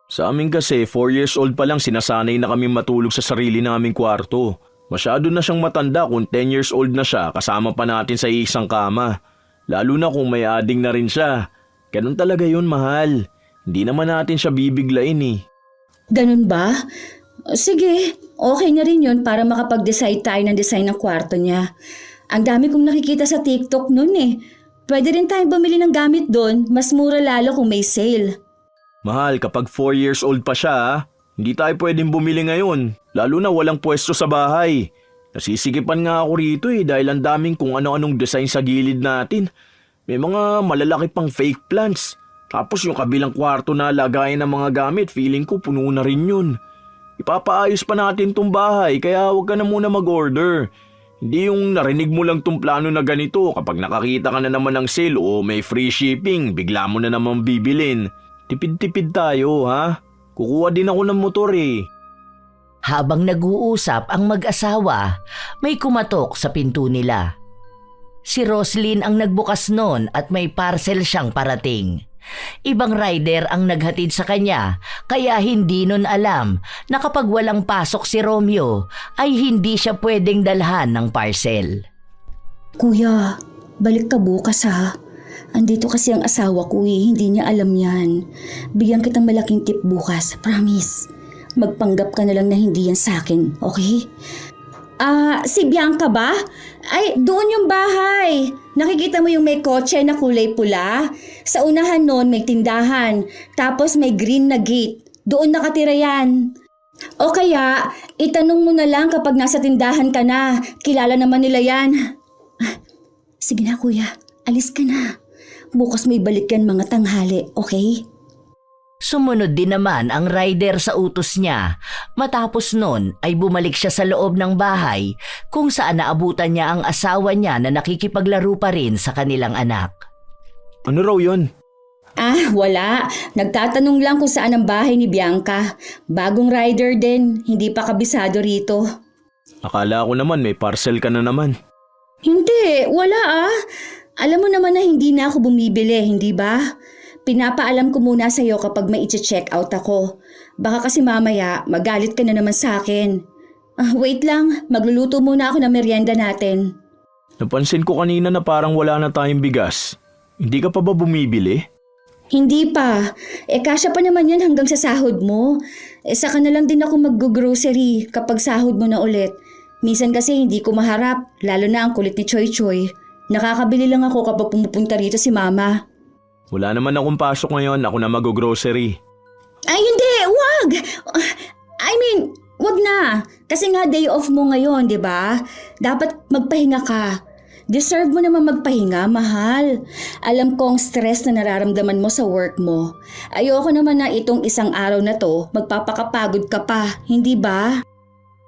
Sa amin kasi, 4 years old pa lang sinasanay na kami matulog sa sarili naming kwarto. Masyado na siyang matanda kung 10 years old na siya kasama pa natin sa isang kama. Lalo na kung may ading na rin siya. Ganun talaga yun, mahal. Hindi naman natin siya bibiglain eh. Ganun ba? Sige, okay na rin yun para makapag-decide tayo ng design ng kwarto niya. Ang dami kong nakikita sa TikTok nun eh. Pwede rin tayong bumili ng gamit doon, mas mura lalo kung may sale. Mahal, kapag 4 years old pa siya, hindi tayo pwedeng bumili ngayon. Lalo na walang pwesto sa bahay. Nasisikipan nga ako rito eh dahil ang daming kung ano-anong design sa gilid natin. May mga malalaki pang fake plants. Tapos yung kabilang kwarto na lagayan ng mga gamit, feeling ko puno na rin yun. Ipapaayos pa natin tong bahay kaya huwag ka na muna mag-order. Hindi yung narinig mo lang tong plano na ganito kapag nakakita ka na naman ng sale o may free shipping, bigla mo na naman bibilin. Tipid-tipid tayo ha? Kukuha din ako ng motor eh. Habang nag-uusap ang mag-asawa, may kumatok sa pinto nila. Si Roslyn ang nagbukas noon at may parcel siyang parating. Ibang rider ang naghatid sa kanya kaya hindi nun alam na kapag walang pasok si Romeo ay hindi siya pwedeng dalhan ng parcel. Kuya, balik ka bukas ha. Andito kasi ang asawa ko eh, hindi niya alam yan. Bigyan kitang malaking tip bukas, promise. Magpanggap ka na lang na hindi yan sa akin, okay? Si Bianca ba? Ay, doon yung bahay. Nakikita mo yung may kotse na kulay pula? Sa unahan noon may tindahan, tapos may green na gate. Doon nakatira yan. O kaya, itanong mo na lang kapag nasa tindahan ka na. Kilala naman nila yan. Sige na kuya, alis ka na. Bukas may balik yan mga tanghali, okay? Sumunod din naman ang rider sa utos niya. Matapos nun ay bumalik siya sa loob ng bahay kung saan naabutan niya ang asawa niya na nakikipaglaro pa rin sa kanilang anak. Ano raw yun? Wala. Nagtatanong lang kung saan ang bahay ni Bianca. Bagong rider din, hindi pa kabisado rito. Akala ko naman may parcel ka na naman. Hindi, wala Alam mo naman na hindi na ako bumibili, hindi ba? Pinapaalam ko muna sa'yo kapag may i-check out ako. Baka kasi mamaya magalit ka na naman sa akin. Wait lang, magluluto muna ako ng merienda natin. Napansin ko kanina na parang wala na tayong bigas. Hindi ka pa ba bumibili? Hindi pa. Kasya pa naman yan hanggang sa sahod mo. Saka na lang din ako mag-grocery kapag sahod mo na ulit. Minsan kasi hindi ko maharap, lalo na ang kulit ni Choy Choy. Nakakabili lang ako kapag pumupunta rito si Mama. Wala naman akong pasok ngayon, ako na mag-grocery. Ay hindi, wag! Wag na. Kasi nga day off mo ngayon, di ba? Dapat magpahinga ka. Deserve mo naman magpahinga, mahal. Alam ko ang stress na nararamdaman mo sa work mo. Ayoko naman na itong isang araw na to, magpapakapagod ka pa, hindi ba?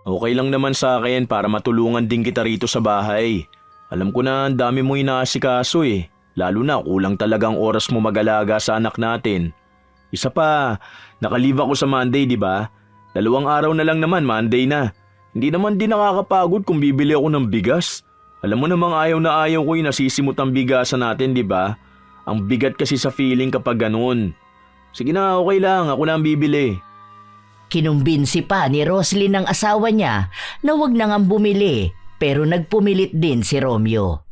Okay lang naman sa akin para matulungan din kita rito sa bahay. Alam ko na ang dami mo inaasikaso eh. Lalo na kulang talagang oras mo mag-alaga sa anak natin. Isa pa, nakalive ako sa Monday, di ba? 2 araw na lang naman, Monday na. Hindi naman din nakakapagod kung bibili ako ng bigas. Alam mo namang ayaw na ayaw ko yung nasisimut ang bigasan natin, di ba? Ang bigat kasi sa feeling kapag ganun. Sige na, okay lang. Ako na ang bibili. Kinumbinsi pa ni Roslyn ang asawa niya na wag na ngang bumili pero nagpumilit din si Romeo.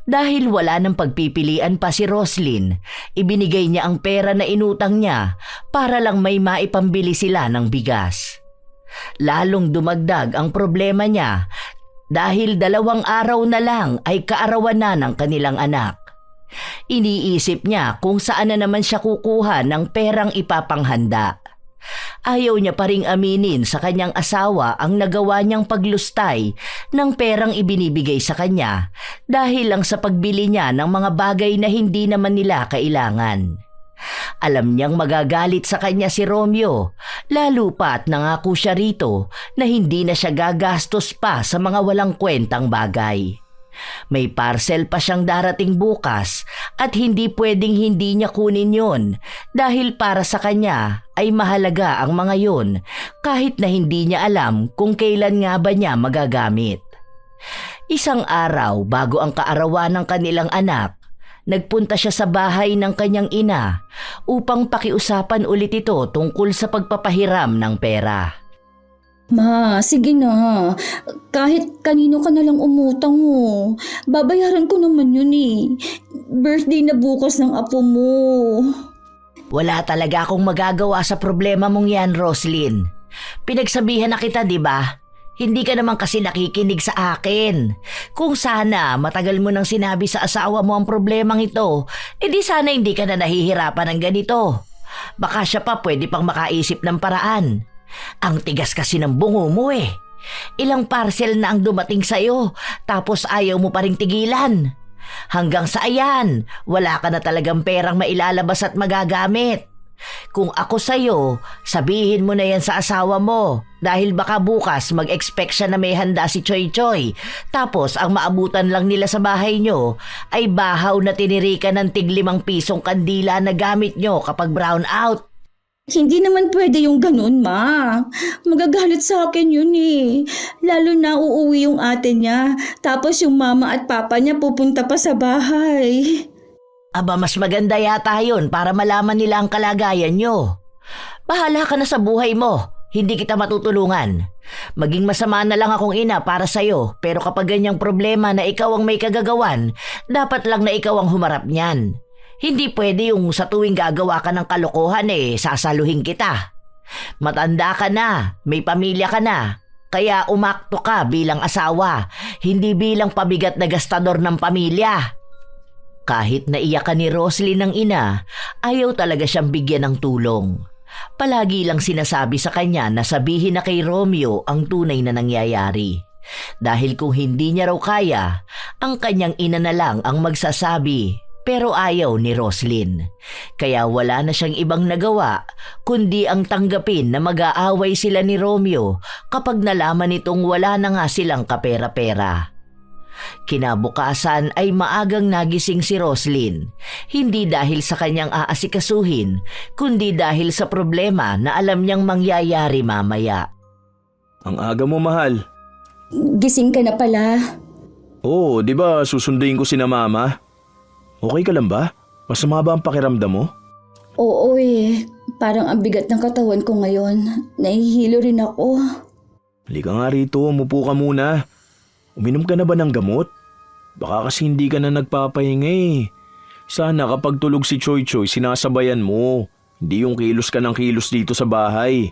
Dahil wala nang pagpipilian pa si Roslyn, ibinigay niya ang pera na inutang niya para lang may maipambili sila ng bigas. Lalong dumagdag ang problema niya dahil 2 araw na lang ay kaarawan na ng kanilang anak. Iniisip niya kung saan na naman siya kukuha ng perang ipapanghanda. Ayaw niya pa ring aminin sa kanyang asawa ang nagawa niyang paglustay ng perang ibinibigay sa kanya dahil lang sa pagbili niya ng mga bagay na hindi naman nila kailangan. Alam niyang magagalit sa kanya si Romeo, lalo pa't nangako siya rito na hindi na siya gagastos pa sa mga walang kwentang bagay. May parcel pa siyang darating bukas at hindi pwedeng hindi niya kunin yon dahil para sa kanya ay mahalaga ang mga yon kahit na hindi niya alam kung kailan nga ba niya magagamit. Isang araw bago ang kaarawan ng kanilang anak, nagpunta siya sa bahay ng kanyang ina upang pakiusapan ulit ito tungkol sa pagpapahiram ng pera. Ma, sige na. Kahit kanino ka na lang umutang mo. Babayaran ko naman yun eh. Birthday na bukas ng apo mo. Wala talaga akong magagawa sa problema mong yan, Roslyn. Pinagsabihan na kita, di ba? Hindi ka naman kasi nakikinig sa akin. Kung sana matagal mo nang sinabi sa asawa mo ang problemang ito, edi sana hindi ka na nahihirapan ng ganito. Baka siya pa pwede pang makaisip ng paraan. Ang tigas kasi ng bungo mo eh. Ilang parcel na ang dumating sa'yo, tapos ayaw mo pa ring tigilan. Hanggang sa ayan, wala ka na talagang perang mailalabas at magagamit. Kung ako sa'yo, sabihin mo na yan sa asawa mo dahil baka bukas mag-expect siya na may handa si Choy Choy. Tapos ang maabutan lang nila sa bahay nyo ay bahaw na tinirikan ng tig 5 pisong kandila na gamit nyo kapag brown out. Hindi naman pwede yung ganun, ma. Magagalit sa akin yun eh. Lalo na uuwi yung ate niya. Tapos yung mama at papa niya pupunta pa sa bahay. Aba, mas maganda yata yun para malaman nila ang kalagayan nyo. Bahala ka na sa buhay mo. Hindi kita matutulungan. Maging masama na lang akong ina para sa'yo, pero kapag ganyang problema na ikaw ang may kagagawan, dapat lang na ikaw ang humarap niyan. Hindi pwede yung sa tuwing gagawa ka ng kalokohan sasaluhin kita. Matanda ka na, may pamilya ka na, kaya umakto ka bilang asawa, hindi bilang pabigat na gastador ng pamilya. Kahit naiyakan ni Roslyn ng ina, ayaw talaga siyang bigyan ng tulong. Palagi lang sinasabi sa kanya na sabihin na kay Romeo ang tunay na nangyayari. Dahil kung hindi niya raw kaya, ang kanyang ina na lang ang magsasabi. Pero ayaw ni Roslyn. Kaya wala na siyang ibang nagawa kundi ang tanggapin na mag-aaway sila ni Romeo kapag nalaman nitong wala na nga silang kapera-pera. Kinabukasan ay maagang nagising si Roslyn, hindi dahil sa kanyang aasikasuhin, kundi dahil sa problema na alam niyang mangyayari mamaya. Ang aga mo, mahal. Gising ka na pala. Oo, di ba susunduin ko sina mama? Okay ka lang ba? Masama ba ang pakiramdam mo? Oo eh. Parang ang bigat ng katawan ko ngayon. Nahihilo rin ako. Halika nga rito, umupo ka muna. Uminom ka na ba ng gamot? Baka kasi hindi ka na nagpapahinga eh. Sana kapag tulog si Choy Choy, sinasabayan mo. Hindi yung kilos ka ng kilos dito sa bahay.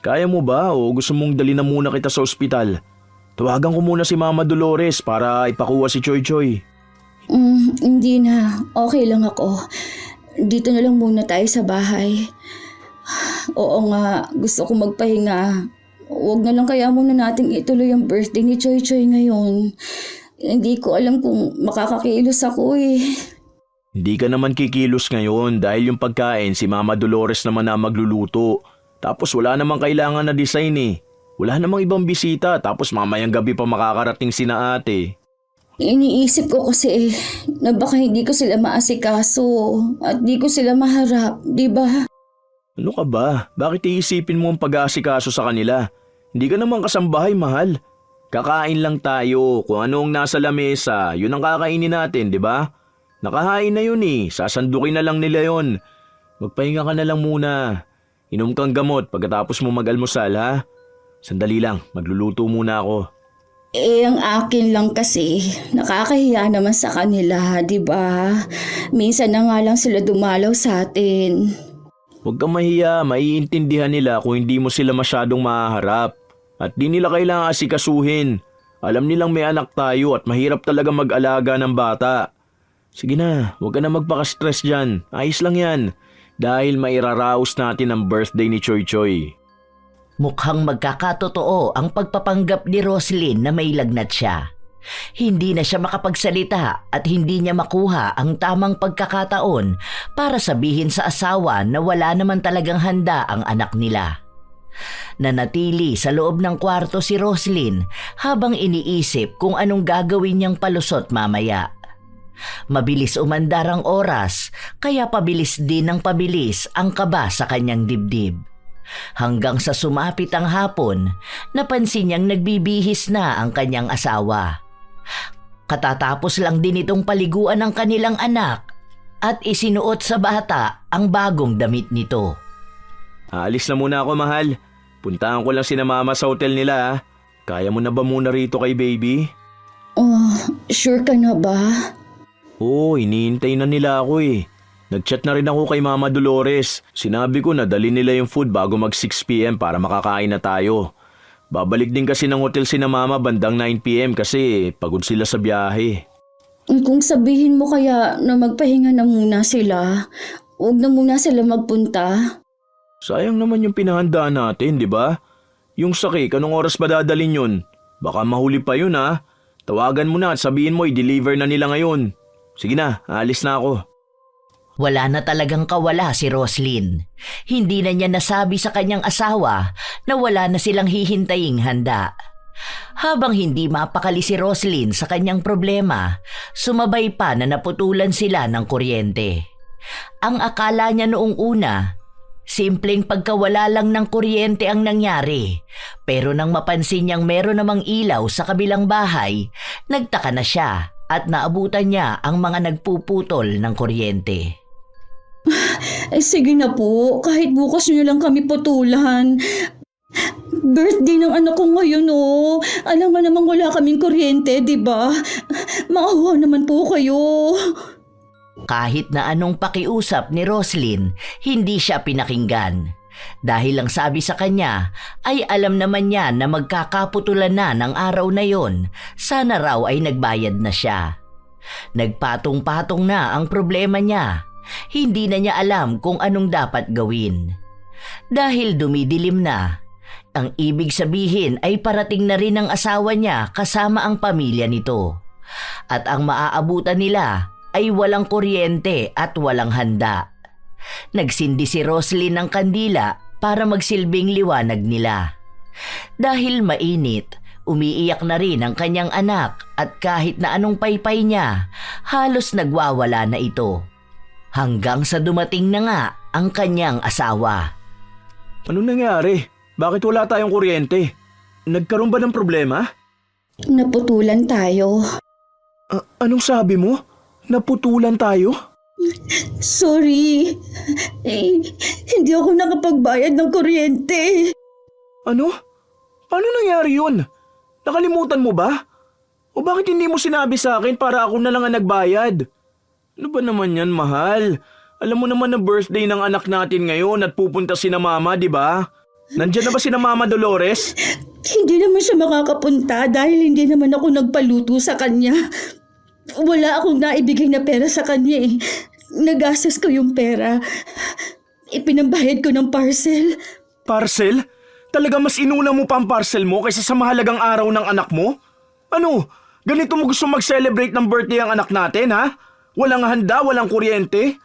Kaya mo ba o gusto mong dali na muna kita sa ospital? Tawagan ko muna si Mama Dolores para ipakuha si Choy Choy. Hindi na. Okay lang ako. Dito na lang muna tayo sa bahay. Oo nga, gusto ko magpahinga. Huwag na lang kaya muna nating ituloy ang birthday ni Choy Choy ngayon. Hindi ko alam kung makakakilos ako eh. Hindi ka naman kikilos ngayon dahil yung pagkain si Mama Dolores naman na magluluto. Tapos wala namang kailangan na design eh. Wala namang ibang bisita tapos mamayang gabi pa makakarating sina ate. Iniisip ko kasi na baka hindi ko sila maasikaso at di ko sila maharap, di ba? Ano ka ba? Bakit iisipin mo ang pag-aasikaso sa kanila? Hindi ka naman kasambahay, mahal. Kakain lang tayo. Kung anong nasa lamesa, yun ang kakainin natin, di ba? Nakahain na yun eh. Sasandukin na lang nila yun. Magpahinga ka na lang muna. Inom kang gamot pagkatapos mo mag-almusal, ha? Sandali lang, magluluto muna ako. Ang akin lang kasi, nakakahiya naman sa kanila, di ba? Minsan na nga lang sila dumalaw sa atin. Huwag kang mahiya, maiintindihan nila kung hindi mo sila masyadong mahaharap. At di nila kailangan asikasuhin. Alam nilang may anak tayo at mahirap talaga mag-alaga ng bata. Sige na, huwag ka na magpaka-stress dyan. Ayos lang yan. Dahil mairaraos natin ang birthday ni Choy Choy. Mukhang magkakatotoo ang pagpapanggap ni Roslyn na may lagnat siya. Hindi na siya makapagsalita at hindi niya makuha ang tamang pagkakataon para sabihin sa asawa na wala naman talagang handa ang anak nila. Nanatili sa loob ng kwarto si Roslyn habang iniisip kung anong gagawin niyang palusot mamaya. Mabilis umandar ang oras kaya pabilis din ng pabilis ang kaba sa kanyang dibdib. Hanggang sa sumapit ang hapon, napansin niyang nagbibihis na ang kanyang asawa. Katatapos lang din itong paliguan ng kanilang anak at isinuot sa bata ang bagong damit nito. Aalis na muna ako, mahal. Puntahan ko lang sina mama sa hotel nila, ha? Kaya mo na ba muna rito kay baby? Oh, sure ka na ba? Oo, iniintay na nila ako eh. Nag-chat na rin ako kay Mama Dolores. Sinabi ko na dali nila yung food bago mag 6 p.m. para makakain na tayo. Babalik din kasi ng hotel sina Mama bandang 9 p.m. kasi pagod sila sa biyahe. Kung sabihin mo kaya na magpahinga na muna sila, huwag na muna sila magpunta. Sayang naman yung pinahandaan natin, di ba? Yung sakik, anong oras ba dadalhin yun? Baka mahuli pa yun, ha? Tawagan mo na at sabihin mo i-deliver na nila ngayon. Sige na, alis na ako. Wala na talagang kawala si Roslyn. Hindi na niya nasabi sa kanyang asawa na wala na silang hihintaying handa. Habang hindi mapakali si Roslyn sa kanyang problema, sumabay pa na naputulan sila ng kuryente. Ang akala niya noong una, simpleng pagkawala lang ng kuryente ang nangyari. Pero nang mapansin niyang meron namang ilaw sa kabilang bahay, nagtaka na siya at naabutan niya ang mga nagpuputol ng kuryente. Sige na po, kahit bukas nyo lang kami putulan. Birthday ng anak ko ngayon, oh. Alam nga namang wala kaming kuryente, di ba? Maawa naman po kayo. Kahit na anong pakiusap ni Roslyn, hindi siya pinakinggan. Dahil lang sabi sa kanya, ay alam naman niya na magkakaputulan na ng araw na yon, sana raw ay nagbayad na siya. Nagpatong-patong na ang problema niya. Hindi na niya alam kung anong dapat gawin. Dahil dumidilim na, ang ibig sabihin ay parating na rin ang asawa niya kasama ang pamilya nito. At ang maaabutan nila ay walang kuryente at walang handa. Nagsindi si Roslyn ng kandila para magsilbing liwanag nila. Dahil mainit, umiiyak na rin ang kanyang anak at kahit na anong paypay niya, halos nagwawala na ito. Hanggang sa dumating na nga ang kanyang asawa. Anong nangyari? Bakit wala tayong kuryente? Nagkaroon ba ng problema? Naputulan tayo. Anong sabi mo? Naputulan tayo? Sorry. Hindi ako nakapagbayad ng kuryente. Ano? Paano nangyari yun? Nakalimutan mo ba? O bakit hindi mo sinabi sa akin para ako na lang ang nagbayad? Ano ba naman yan, mahal? Alam mo naman na birthday ng anak natin ngayon at pupunta sina Mama, di ba? Nandiyan na ba sina Mama Dolores? Hindi naman siya makakapunta dahil hindi naman ako nagpaluto sa kanya. Wala akong naibigay na pera sa kanya eh. Nagastos ko yung pera. Ipinambayad ko ng parcel. Parcel? Talaga mas inuna mo pa ang parcel mo kaysa sa mahalagang araw ng anak mo? Ano? Ganito mo gusto mag-celebrate ng birthday ang anak natin, ha? Walang handa, walang kuryente?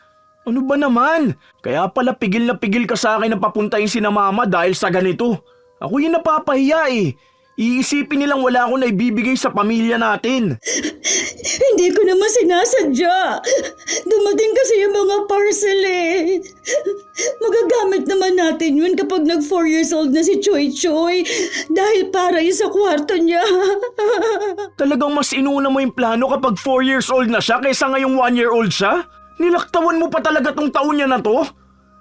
Ano ba naman? Kaya pala pigil na pigil ka sa akin na papuntahin sina Mama dahil sa ganito. Ako yung napapahiya eh. Iisipin nilang wala akong naibibigay sa pamilya natin. Hindi ko naman sinasadya. Dumating kasi yung mga parcel eh. Magagamit naman natin yun kapag nag 4 years old na si Choy Choy. Dahil para yun sa kwarto niya. Talagang mas inuna mo yung plano kapag 4 years old na siya kaysa ngayong 1 year old siya? Nilaktawan mo pa talaga tong taon niya na to?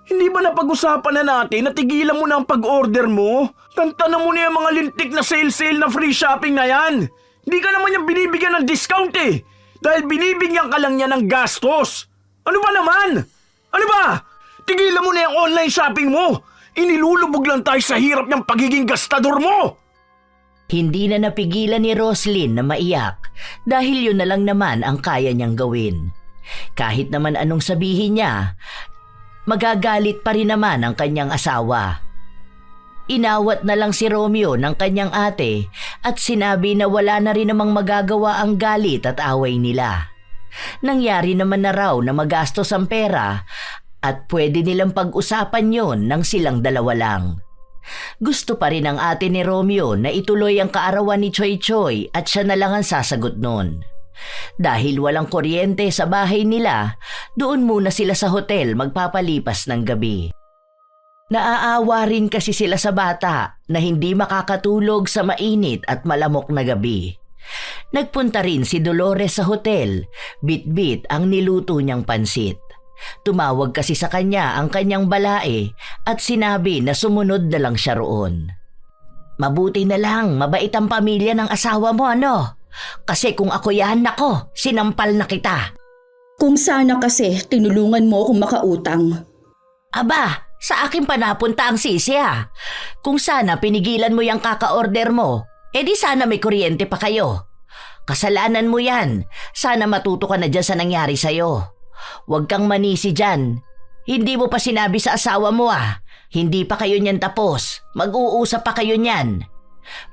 Hindi ba napag-usapan na natin na tigilan mo na ang pag-order mo? Tantanan mo na yung mga lintik na sale na free shopping na yan. Hindi ka naman yung binibigyan ng discount eh. Dahil binibigyan ka lang niya ng gastos. Ano ba naman? Ano ba? Tigilan mo na yung online shopping mo. Inilulubog lang tayo sa hirap ng pagiging gastador mo. Hindi na napigilan ni Roslyn na maiyak dahil yun na lang naman ang kaya niyang gawin. Kahit naman anong sabihin niya, magagalit pa rin naman ang kanyang asawa. Inawat na lang si Romeo ng kanyang ate at sinabi na wala na rin namang magagawa ang galit at away nila. Nangyari naman na raw na magastos ang pera at pwede nilang pag-usapan yon ng silang dalawa lang. Gusto pa rin ng ate ni Romeo na ituloy ang kaarawan ni Choy Choy at siya na lang ang sasagot nun. Dahil walang kuryente sa bahay nila, doon muna sila sa hotel magpapalipas ng gabi. Naaawa rin kasi sila sa bata na hindi makakatulog sa mainit at malamok na gabi. Nagpunta rin si Dolores sa hotel, bit-bit ang niluto niyang pansit. Tumawag kasi sa kanya ang kanyang balae at sinabi na sumunod na lang siya roon. Mabuti na lang, mabait ang pamilya ng asawa mo, ano? Kasi kung ako yan, nako, sinampal na kita. Kung sana kasi tinulungan mo akong makautang. Aba, sa akin pa napunta ang sisi ha. Kung sana pinigilan mo yung kaka-order mo, edi sana may kuryente pa kayo. Kasalanan mo yan. Sana matuto ka na dyan sa nangyari sa'yo. Huwag kang manisi dyan. Hindi mo pa sinabi sa asawa mo ah. Hindi pa kayo niyan tapos. Mag-uusap pa kayo niyan.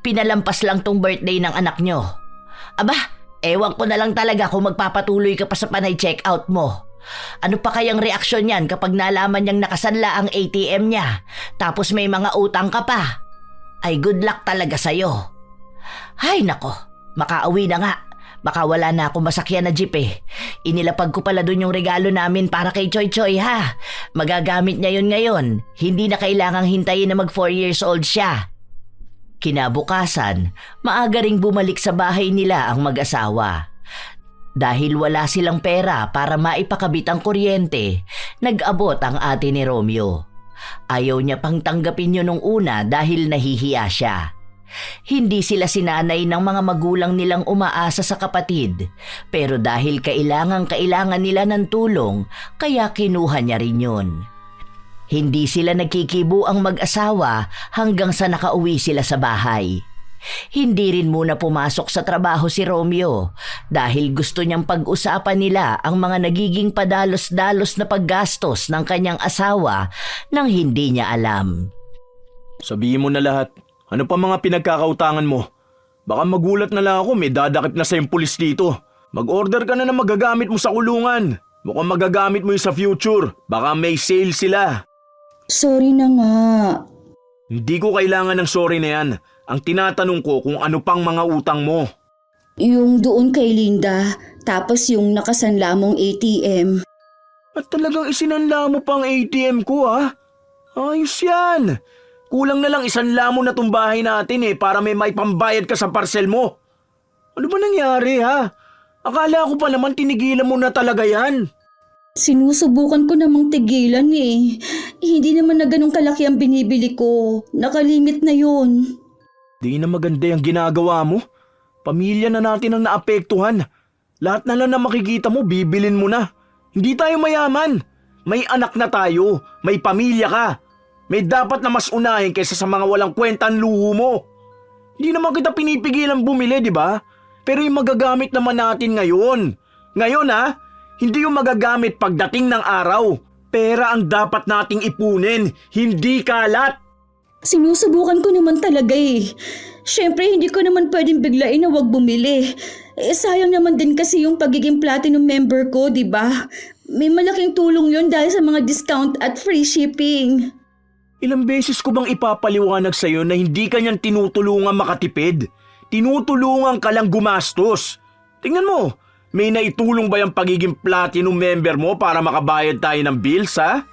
Pinalampas lang tong birthday ng anak nyo. Aba, ewan ko na lang talaga kung magpapatuloy ka pa sa panay check-out mo. Ano pa kayang reaksyon niyan kapag nalaman niyang nakasanla ang ATM niya tapos may mga utang ka pa? Ay good luck talaga sa'yo. Ay nako, makauwi na nga. Baka wala na akong masakyan na jeep eh. Inilapag ko pala dun yung regalo namin para kay Choy Choy ha. Magagamit niya yun ngayon. Hindi na kailangang hintayin na mag 4 years old siya. Kinabukasan, maaga ring bumalik sa bahay nila ang mag-asawa. Dahil wala silang pera para maipakabit ang kuryente, nag-abot ang ate ni Romeo. Ayaw niya pang tanggapin yun nung una dahil nahihiya siya. Hindi sila sinanay ng mga magulang nilang umaasa sa kapatid, pero dahil kailangan nila ng tulong, kaya kinuha niya rin yun. Hindi sila nagkikibo ang mag-asawa hanggang sa nakauwi sila sa bahay. Hindi rin muna pumasok sa trabaho si Romeo dahil gusto niyang pag-usapan nila ang mga nagiging padalos-dalos na paggastos ng kanyang asawa nang hindi niya alam. Sabihin mo na lahat. Ano pa mga pinagkakautangan mo? Baka magulat na lang ako, may dadakip na sa yung pulis dito. Mag-order ka na ng magagamit mo sa kulungan. Mukhang magagamit mo yung sa future. Baka may sale sila. Sorry na nga. Hindi ko kailangan ng sorry na yan. Ang tinatanong ko kung ano pang mga utang mo. Yung doon kay Linda, tapos yung nakasanla mong ATM. At talagang isinanla mo pang ATM ko ha? Ayos yan. Kulang na lang isanla mo na tong bahay natin eh para may pambayad ka sa parcel mo. Ano ba nangyari ha? Akala ko pa naman tinigilan mo na talaga yan. Sinusubukan ko namang tigilan eh. Hindi naman na ganun kalaki ang binibili ko. Nakalimit na yun. Di na maganda yung ginagawa mo. Pamilya na natin ang naapektuhan. Lahat na lang na makikita mo, bibilin mo na. Hindi tayo mayaman. May anak na tayo. May pamilya ka. May dapat na mas unahin kaysa sa mga walang kwentang luho mo. Hindi naman kita pinipigilan bumili, di ba? Pero yung magagamit naman natin ngayon. Ngayon ha, hindi yung magagamit pagdating ng araw. Pera ang dapat nating ipunin, hindi kalat. Sinusubukan ko naman talaga eh. Siyempre hindi ko naman pwedeng biglain na wag bumili. Sayang naman din kasi yung pagiging platinum member ko, di ba? May malaking tulong yon dahil sa mga discount at free shipping. Ilang beses ko bang ipapaliwanag sa'yo na hindi ka niyan tinutulungan makatipid? Tinutulungan ka lang gumastos. Tingnan mo, may naitulong ba yung pagiging platinum member mo para makabayad tayo ng bills ha?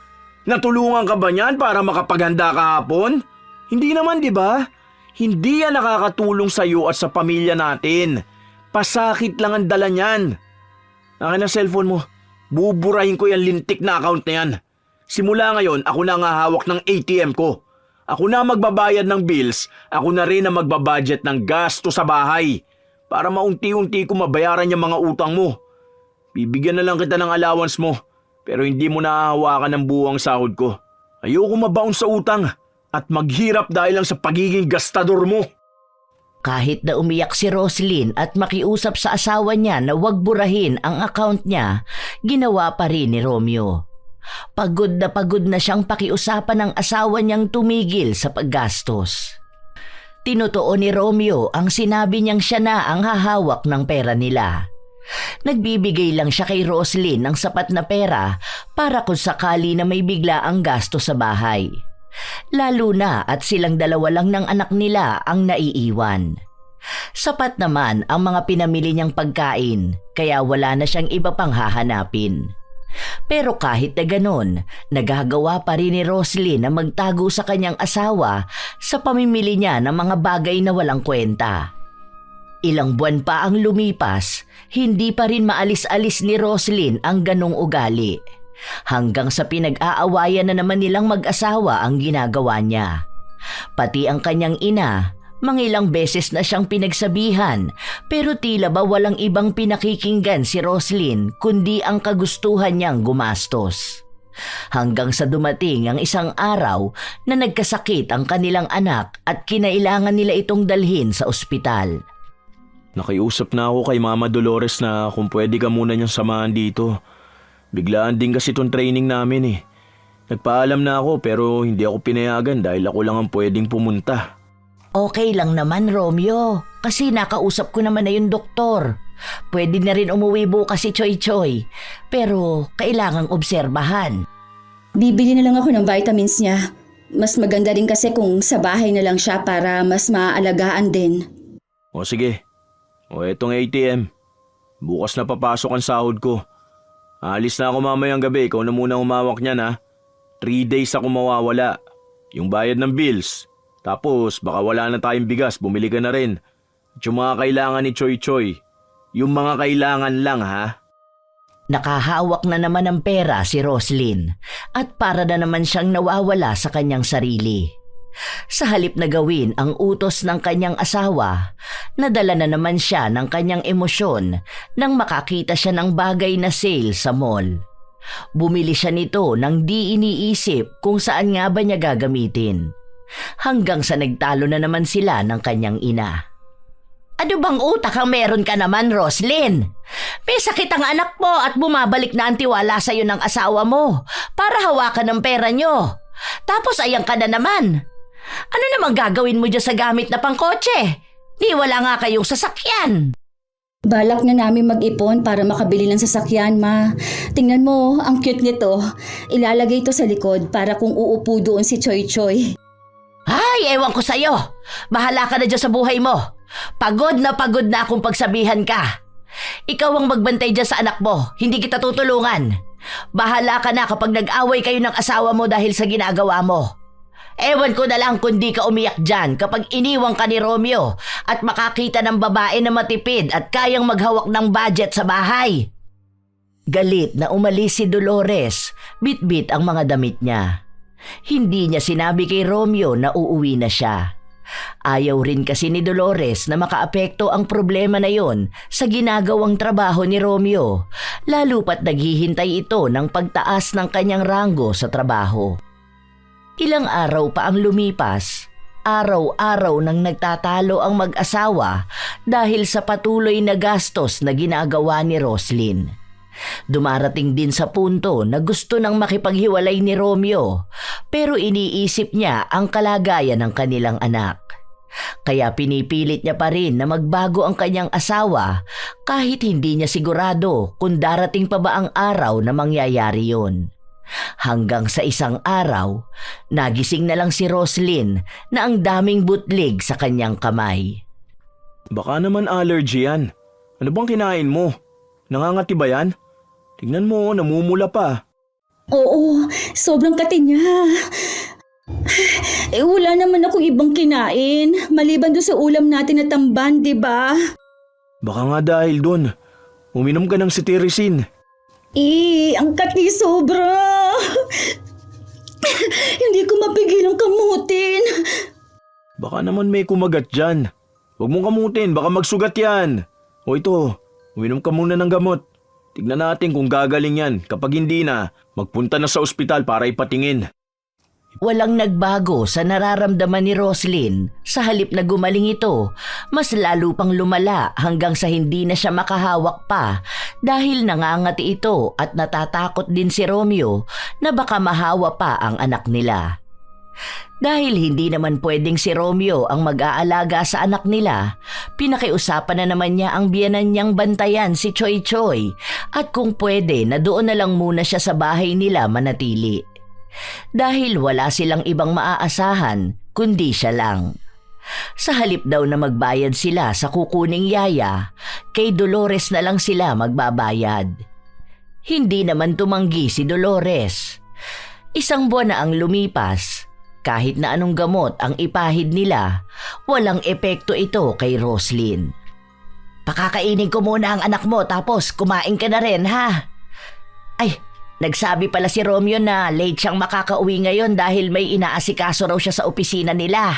Natulungan ka ba niyan para makapaghanda kahapon? Hindi naman di ba? Hindi yan nakakatulong sa'yo at sa pamilya natin. Pasakit lang ang dala niyan. Akin ang cellphone mo. Buburahin ko yung lintik na account na yan. Simula ngayon, ako na ang hahawak ng ATM ko. Ako na magbabayad ng bills, ako na rin ang magbabudget ng gasto sa bahay para maunti-unti ko mabayaran yung mga utang mo. Bibigyan na lang kita ng allowance mo, pero hindi mo nahahawakan ng buwang sahod ko. Ayoko mabaon sa utang at maghirap dahil lang sa pagiging gastador mo. Kahit na umiyak si Roslyn at makiusap sa asawa niya na huwag burahin ang account niya, ginawa pa rin ni Romeo. Pagod na siyang pakiusapan ng asawa niyang tumigil sa paggastos. Tinutuo ni Romeo ang sinabi niyang siya na ang hahawak ng pera nila. Nagbibigay lang siya kay Roslyn ng sapat na pera para kung sakali na may bigla ang gasto sa bahay. Lalo na at silang dalawa lang ng anak nila ang naiiwan. Sapat naman ang mga pinamili niyang pagkain kaya wala na siyang iba pang hahanapin. Pero kahit na ganon, nagagawa pa rin ni Roslyn na magtago sa kanyang asawa sa pamimili niya ng mga bagay na walang kwenta. Ilang buwan pa ang lumipas, hindi pa rin maalis-alis ni Roslyn ang ganong ugali. Hanggang sa pinag-aawayan na naman nilang mag-asawa ang ginagawa niya. Pati ang kanyang ina, mangilang beses na siyang pinagsabihan pero tila ba walang ibang pinakikinggan si Roslyn kundi ang kagustuhan niyang gumastos. Hanggang sa dumating ang isang araw na nagkasakit ang kanilang anak at kinailangan nila itong dalhin sa ospital. Nakiusap na ako kay Mama Dolores na kung pwede ka muna niyang samahan dito. Biglaan din kasi itong training namin eh. Nagpaalam na ako pero hindi ako pinayagan dahil ako lang ang pwedeng pumunta. Okay lang naman, Romeo, kasi nakausap ko naman na yung doktor. Pwede na rin umuwi bukas si Choy Choy, pero kailangang obserbahan. Bibili na lang ako ng vitamins niya. Mas maganda rin kasi kung sa bahay na lang siya para mas maaalagaan din. O sige, o etong ATM. Bukas na papasok ang sahod ko. Alis na ako mamayang gabi, ikaw na muna humawak niyan ha. 3 days ako mawawala. Yung bayad ng bills. Tapos baka wala na tayong bigas, bumili ka na rin. At yung mga kailangan ni Choy Choy. Yung mga kailangan lang ha. Nakahawak na naman ng pera si Roslyn at para na naman siyang nawawala sa kanyang sarili. Sa halip na gawin ang utos ng kanyang asawa, nadala na naman siya ng kanyang emosyon nang makakita siya ng bagay na sale sa mall. Bumili siya nito nang di iniisip kung saan nga ba niya gagamitin. Hanggang sa nagtalo na naman sila ng kanyang ina. Ano bang utak ang meron ka naman, Roslyn? May sakit ang anak mo at bumabalik na ang tiwala sa'yo ng asawa mo para hawakan ng pera nyo. Tapos ayan ka na naman. Ano namang gagawin mo dyan sa gamit na pangkotse? Di wala nga kayong sasakyan. Balak na namin mag-ipon para makabili ng sasakyan, Ma. Tingnan mo, ang cute nito. Ilalagay ito sa likod para kung uupo doon si Choy Choy. Ay, ewan ko sa'yo. Bahala ka na dyan sa buhay mo. Pagod na akong pagsabihan ka. Ikaw ang magbantay dyan sa anak mo. Hindi kita tutulungan. Bahala ka na kapag nag-away kayo ng asawa mo dahil sa ginagawa mo. Ewan ko na lang kung di ka umiyak dyan kapag iniwang ka ni Romeo at makakita ng babae na matipid at kayang maghawak ng budget sa bahay. Galit na umalis si Dolores, bit-bit ang mga damit niya. Hindi niya sinabi kay Romeo na uuwi na siya. Ayaw rin kasi ni Dolores na makaapekto ang problema na yon sa ginagawang trabaho ni Romeo, lalo pat naghihintay ito ng pagtaas ng kanyang ranggo sa trabaho. Ilang araw pa ang lumipas, araw-araw nang nagtatalo ang mag-asawa dahil sa patuloy na gastos na ginagawa ni Roslyn. Dumarating din sa punto na gusto nang makipaghiwalay ni Romeo pero iniisip niya ang kalagayan ng kanilang anak. Kaya pinipilit niya pa rin na magbago ang kanyang asawa kahit hindi niya sigurado kung darating pa ba ang araw na mangyayari yun. Hanggang sa isang araw, nagising na lang si Roslyn na ang daming butlig sa kanyang kamay. Baka naman allergy yan. Ano bang kinain mo? Nangangati ba yan? Tingnan mo, namumula pa. Oo, sobrang kati niya. Wala naman akong ibang kinain. Maliban doon sa ulam natin na tamban, di ba? Baka nga dahil dun. Uminom ka ng cetirizine. Ang kati sobra. Hindi ko mapigilang kamutin. Baka naman may kumagat dyan. Huwag mong kamutin, baka magsugat yan. O ito, uminom ka muna ng gamot. Tignan natin kung gagaling yan. Kapag hindi na, magpunta na sa ospital para ipatingin. Walang nagbago sa nararamdaman ni Roslyn. Sa halip na gumaling ito, mas lalo pang lumala hanggang sa hindi na siya makahawak pa dahil nangangati ito at natatakot din si Romeo na baka mahawa pa ang anak nila. Dahil hindi naman pwedeng si Romeo ang mag-aalaga sa anak nila, pinakiusapan na naman niya ang biyenan niyang bantayan si Choy Choy at kung pwede na doon na lang muna siya sa bahay nila manatili. Dahil wala silang ibang maaasahan kundi siya lang. Sa halip daw na magbayad sila sa kukuning yaya, kay Dolores na lang sila magbabayad. Hindi naman tumanggi si Dolores. 1 buwan na ang lumipas. Kahit na anong gamot ang ipahid nila, walang epekto ito kay Roslyn. Pakakainin ko muna ang anak mo tapos kumain ka na rin ha. Ay, nagsabi pala si Romeo na late siyang makakauwi ngayon dahil may inaasikaso raw siya sa opisina nila.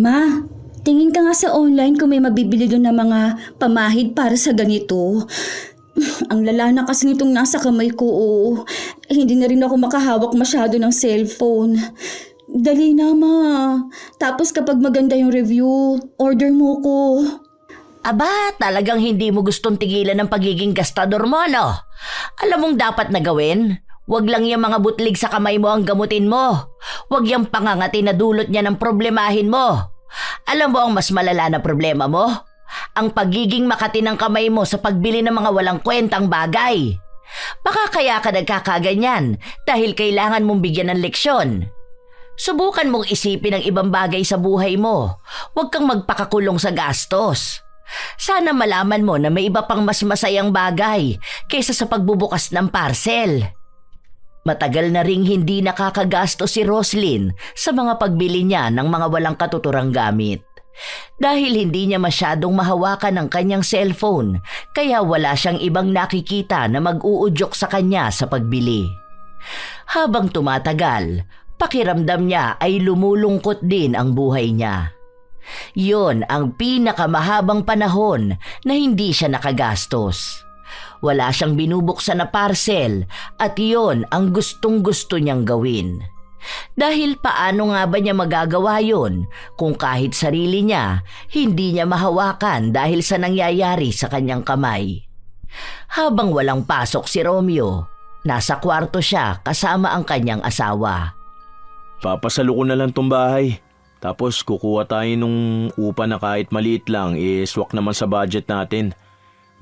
Ma, tingin ka nga sa online kung may mabibili doon na mga pamahid para sa ganito. Ang lala na kasi nitong nasa kamay ko. Hindi na rin ako makahawak masyado ng cellphone. Dali na, ma. Tapos kapag maganda yung review, order mo ko. Aba, talagang hindi mo gustong tigilan ng pagiging gastador mo, no? Alam mong dapat na gawin? Huwag lang yung mga butlig sa kamay mo ang gamutin mo. Huwag yung pangangati na dulot niya ng problemahin mo. Alam mo ang mas malala na problema mo? Ang pagiging makati ng kamay mo sa pagbili ng mga walang kwentang bagay. Baka kaya ka nagkakaganyan dahil kailangan mong bigyan ng leksyon. Subukan mong isipin ang ibang bagay sa buhay mo. Huwag kang magpakakulong sa gastos. Sana malaman mo na may iba pang mas masayang bagay kaysa sa pagbubukas ng parcel. Matagal na ring hindi nakakagasto si Roslyn sa mga pagbili niya ng mga walang katuturang gamit. Dahil hindi niya masyadong mahawakan ang kanyang cellphone, kaya wala siyang ibang nakikita na mag-uudyok sa kanya sa pagbili. Habang tumatagal, pakiramdam niya ay lumulungkot din ang buhay niya. Yon ang pinakamahabang panahon na hindi siya nakagastos. Wala siyang binubuksan na parcel at yon ang gustong-gusto niyang gawin. Dahil paano nga ba niya magagawa yon kung kahit sarili niya hindi niya mahawakan dahil sa nangyayari sa kanyang kamay? Habang walang pasok si Romeo, nasa kwarto siya kasama ang kanyang asawa. Papasalo ko na lang tong bahay. Tapos kukuha tayo nung upa na kahit maliit lang, swak naman sa budget natin.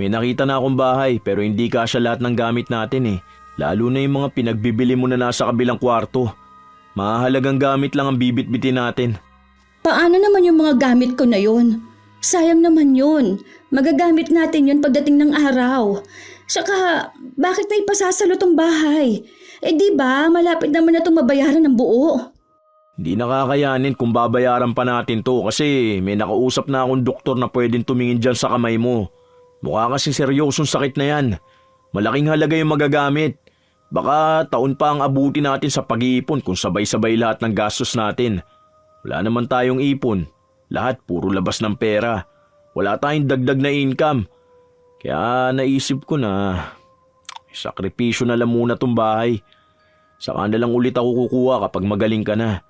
May nakita na akong bahay pero hindi kasya lahat ng gamit natin . Lalo na yung mga pinagbibili mo na nasa kabilang kwarto. Mahalagang gamit lang ang bibit-bitin natin. Paano naman yung mga gamit ko na yun? Sayang naman yun. Magagamit natin yun pagdating ng araw. Saka, bakit may pasasalo tong bahay? Di ba, malapit naman na itong mabayaran ng buo. Hindi nakakayanin kung babayaran pa natin to kasi may nakausap na akong doktor na pwedeng tumingin dyan sa kamay mo. Mukha kasi seryosong sakit na yan. Malaking halaga yung magagamit. Baka taon pa ang abuti natin sa pag-iipon kung sabay-sabay lahat ng gastos natin. Wala naman tayong ipon. Lahat puro labas ng pera. Wala tayong dagdag na income. Kaya naisip ko na sakripisyo na lang muna tong bahay. Saka na lang ulit ako kukuha kapag magaling ka na.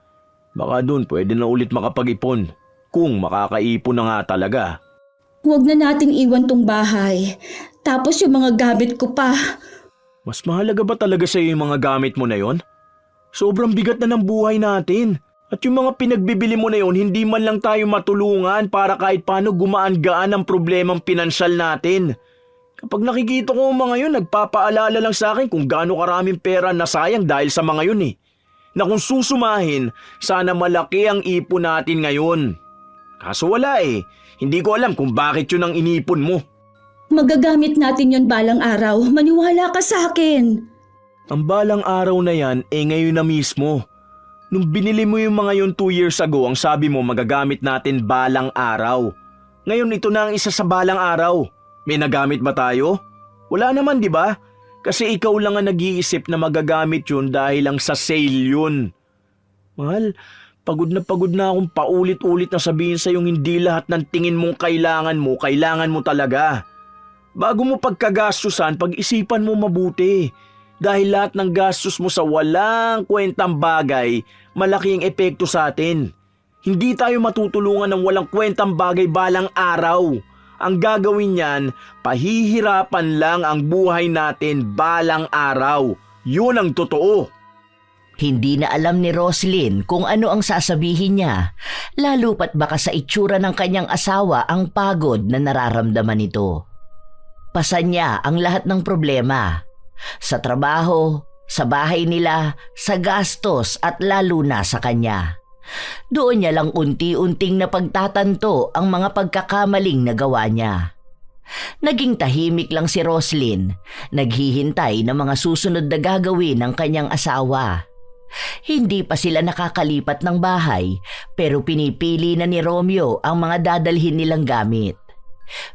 Baka dun pwede na ulit makapag-ipon. Kung makakaipon na nga talaga. Huwag na natin iwan tong bahay. Tapos yung mga gamit ko pa. Mas mahalaga ba talaga sa iyo yung mga gamit mo na yon? Sobrang bigat na ng buhay natin. At yung mga pinagbibili mo na yon, hindi man lang tayo matulungan para kahit paano gumaan-gaan ang problemang pinansyal natin. Kapag nakikita ko ang mga yun, nagpapaalala lang sa akin kung gaano karaming pera na sayang dahil sa mga yun . Na kung susumahin, sana malaki ang ipon natin ngayon. Kaso wala . Hindi ko alam kung bakit yun ang inipon mo. Magagamit natin yon balang araw. Maniwala ka sa akin. Ang balang araw na yan, ngayon na mismo. Nung binili mo yung mga yun 2 years ago, ang sabi mo magagamit natin balang araw. Ngayon ito na ang isa sa balang araw. May nagamit ba tayo? Wala naman, di ba? Kasi ikaw lang ang nag-iisip na magagamit yun dahil lang sa sale yun. Mahal, pagod na akong paulit-ulit na sabihin sa'yong hindi lahat ng tingin mong kailangan mo talaga. Bago mo pagkagastusan, pag-isipan mo mabuti. Dahil lahat ng gastos mo sa walang kwentang bagay, malaking epekto sa atin. Hindi tayo matutulungan ng walang kwentang bagay balang araw. Ang gagawin niyan, pahihirapan lang ang buhay natin balang araw. Yun ang totoo. Hindi na alam ni Roslyn kung ano ang sasabihin niya, lalo pat baka sa itsura ng kanyang asawa ang pagod na nararamdaman nito. Pasan niya ang lahat ng problema. Sa trabaho, sa bahay nila, sa gastos at lalo na sa kanya. Doon niya lang unti-unting napagtatanto ang mga pagkakamaling nagawa niya. Naging tahimik lang si Roslyn, naghihintay ng mga susunod na gagawin ng kanyang asawa. Hindi pa sila nakakalipat ng bahay pero pinipili na ni Romeo ang mga dadalhin nilang gamit.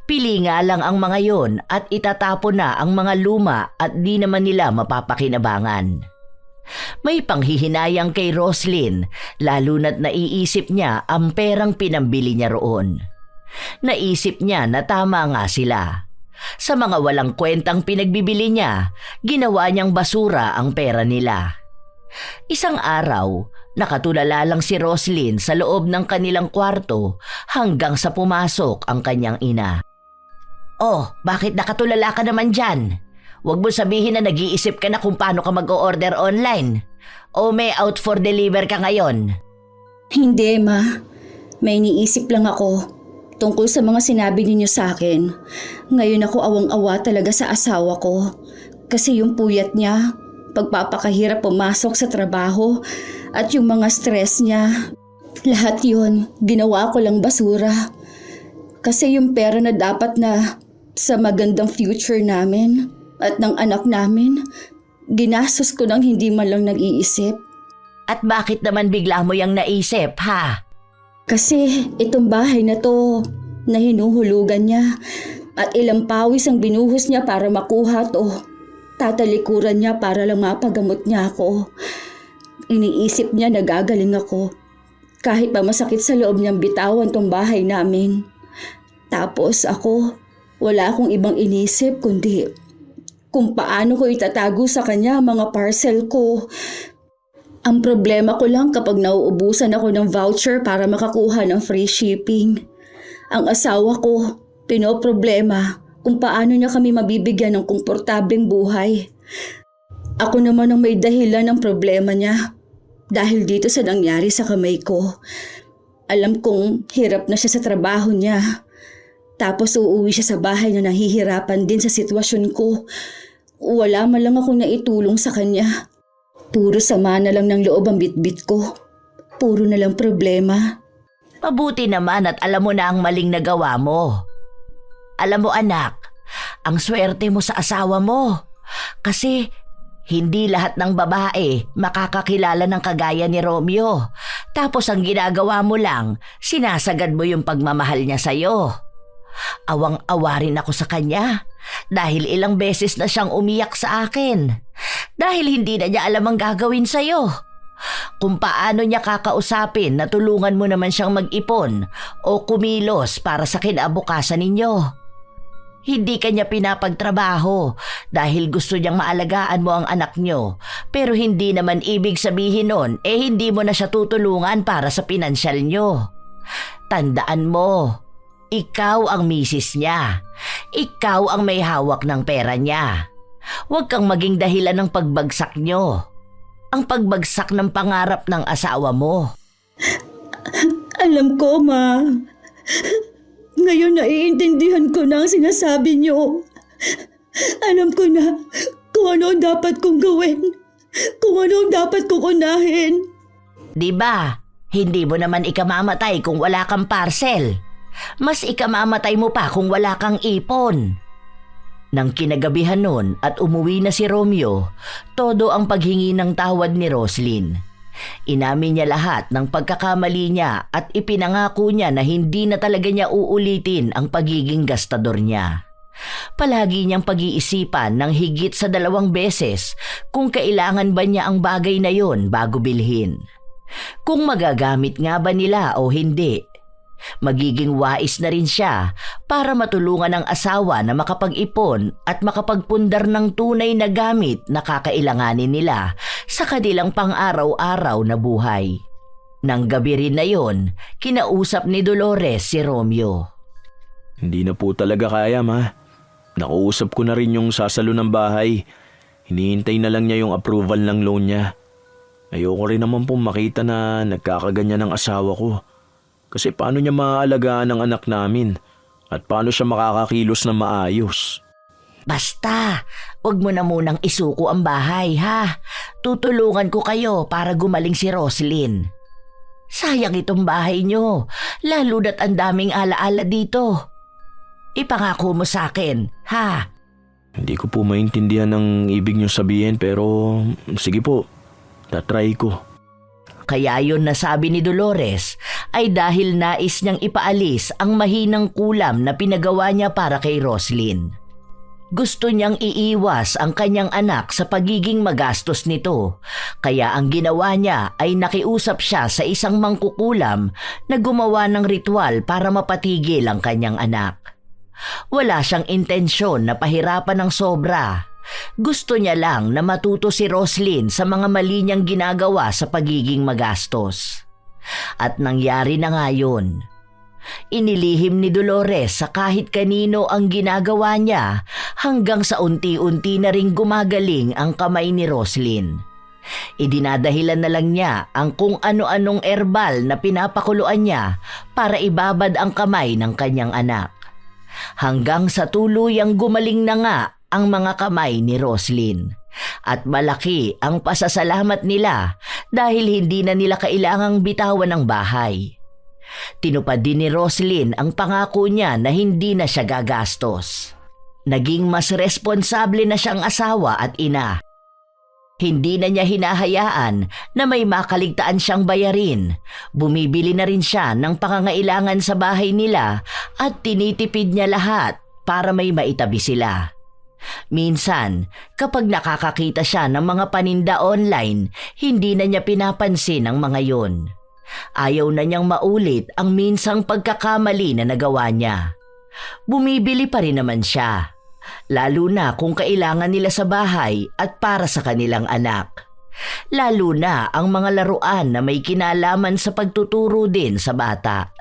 Pili nga lang ang mga yon at itatapon na ang mga luma at di naman nila mapapakinabangan. May panghihinayang kay Roslyn lalo na't naiisip niya ang perang pinambili niya roon. Naisip niya na tama nga sila. Sa mga walang kwentang pinagbibili niya, ginawa niyang basura ang pera nila. Isang araw, nakatulala lang si Roslyn sa loob ng kanilang kwarto hanggang sa pumasok ang kanyang ina. "Oh, bakit nakatulala ka naman dyan? Huwag mo sabihin na nag-iisip ka na kung paano ka mag-o-order online. O may out for deliver ka ngayon?" Hindi, Ma. May iniisip lang ako tungkol sa mga sinabi ninyo sa akin. Ngayon ako awang-awa talaga sa asawa ko. Kasi yung puyat niya, pagpapakahirap pumasok sa trabaho, at yung mga stress niya. Lahat yun, ginawa ko lang basura. Kasi yung pera na dapat na sa magandang future namin at ng anak namin, ginastos ko nang hindi man lang nag-iisip. At bakit naman bigla mo yang naisip, ha? Kasi itong bahay na to, na hinuhulugan niya at ilang pawis ang binuhos niya para makuha to. Tatalikuran niya para lang mapagamot niya ako. Iniisip niya na gagaling ako. Kahit pa masakit sa loob niyang bitawan tong bahay namin. Tapos ako, wala akong ibang inisip kundi kung paano ko itatago sa kanya ang mga parcel ko. Ang problema ko lang kapag nauubusan ako ng voucher para makakuha ng free shipping. Ang asawa ko, pinoproblema kung paano niya kami mabibigyan ng komportableng buhay. Ako naman ang may dahilan ng problema niya dahil dito sa nangyari sa kamay ko. Alam kong hirap na siya sa trabaho niya. Tapos uuwi siya sa bahay na nahihirapan din sa sitwasyon ko. Wala man lang akong naitulong sa kanya. Puro sama na lang ng loob ang bitbit ko. Puro na lang problema. Mabuti naman at alam mo na ang maling nagawa mo. Alam mo anak, ang swerte mo sa asawa mo. Kasi hindi lahat ng babae makakakilala ng kagaya ni Romeo. Tapos ang ginagawa mo lang, sinasagad mo yung pagmamahal niya sa'yo. Awang-awa rin ako sa kanya dahil ilang beses na siyang umiyak sa akin. Dahil hindi na niya alam ang gagawin sa'yo. Kung paano niya kakausapin na tulungan mo naman siyang mag-ipon o kumilos para sa kinabukasan ninyo. Hindi kanya pinapagtrabaho dahil gusto niyang maalagaan mo ang anak niyo. Pero hindi naman ibig sabihin nun hindi mo na siya tutulungan para sa pinansyal niyo. Tandaan mo, ikaw ang misis niya. Ikaw ang may hawak ng pera niya. Huwag kang maging dahilan ng pagbagsak niyo. Ang pagbagsak ng pangarap ng asawa mo. Alam ko, Ma. Ngayon naiintindihan ko na ang sinasabi niyo. Alam ko na kung ano ang dapat kong gawin. Kung ano ang dapat kong unahin. Diba? Hindi mo naman ikamamatay kung wala kang parcel. Mas ikamamatay mo pa kung wala kang ipon. Nang kinagabihan nun at umuwi na si Romeo, todo ang paghingi ng tawad ni Roslyn. Inamin niya lahat ng pagkakamali niya at ipinangako niya na hindi na talaga niya uulitin ang pagiging gastador niya. Palagi niyang pag-iisipan ng higit sa 2 beses kung kailangan ba niya ang bagay na yon bago bilhin. kung magagamit nga ba nila o hindi. Magiging wais na rin siya para matulungan ang asawa na makapag-ipon at makapagpundar ng tunay na gamit na kakailanganin nila sa kanilang pang-araw-araw na buhay. Nang gabi rin na yon, kinausap ni Dolores si Romeo. Hindi na po talaga kaya, ma. Nakuusap ko na rin yung sasalo ng bahay. Hinihintay na lang niya yung approval ng loan niya. Ayoko rin naman pong makita na nagkakaganyan ng asawa ko. Kasi paano niya maaalagaan ang anak namin? At paano siya makakakilos na maayos? Basta, wag mo na munang isuko ang bahay, ha? Tutulungan ko kayo para gumaling si Roslyn. Sayang itong bahay nyo, lalo na't ang daming alaala dito. Ipangako mo sa akin, ha? Hindi ko po maintindihan ang ibig niyo sabihin pero sige po, tatry ko. Kaya yun nasabi ni Dolores ay dahil nais niyang ipaalis ang mahinang kulam na pinagawa niya para kay Roslyn. Gusto niyang iiwas ang kanyang anak sa pagiging magastos nito, kaya ang ginawa niya ay nakiusap siya sa isang mangkukulam na gumawa ng ritual para mapatigil ang kanyang anak. Wala siyang intensyon na pahirapan ng sobra. Gusto niya lang na matuto si Roslyn sa mga mali niyang ginagawa sa pagiging magastos. At nangyari na nga yun. Inilihim ni Dolores sa kahit kanino ang ginagawa niya hanggang sa unti-unti na ring gumagaling ang kamay ni Roslyn. Idinadahilan na lang niya ang kung ano-anong erbal na pinapakuluan niya para ibabad ang kamay ng kanyang anak. Hanggang sa tuluyang gumaling na nga ang mga kamay ni Roslyn. At malaki ang pasasalamat nila dahil hindi na nila kailangang bitawan ng bahay. Tinupad din ni Roslyn ang pangako niya na hindi na siya gagastos. Naging mas responsable na siyang asawa at ina. Hindi na niya hinahayaan na may makaligtaan siyang bayarin. Bumibili na rin siya ng pangangailangan sa bahay nila at tinitipid niya lahat para may maitabi sila. Minsan, kapag nakakakita siya ng mga paninda online, hindi na niya pinapansin ang mga yon. Ayaw na niyang maulit ang minsang pagkakamali na nagawa niya. Bumibili pa rin naman siya, lalo na kung kailangan nila sa bahay at para sa kanilang anak. Lalo na ang mga laruan na may kinalaman sa pagtuturo din sa bata.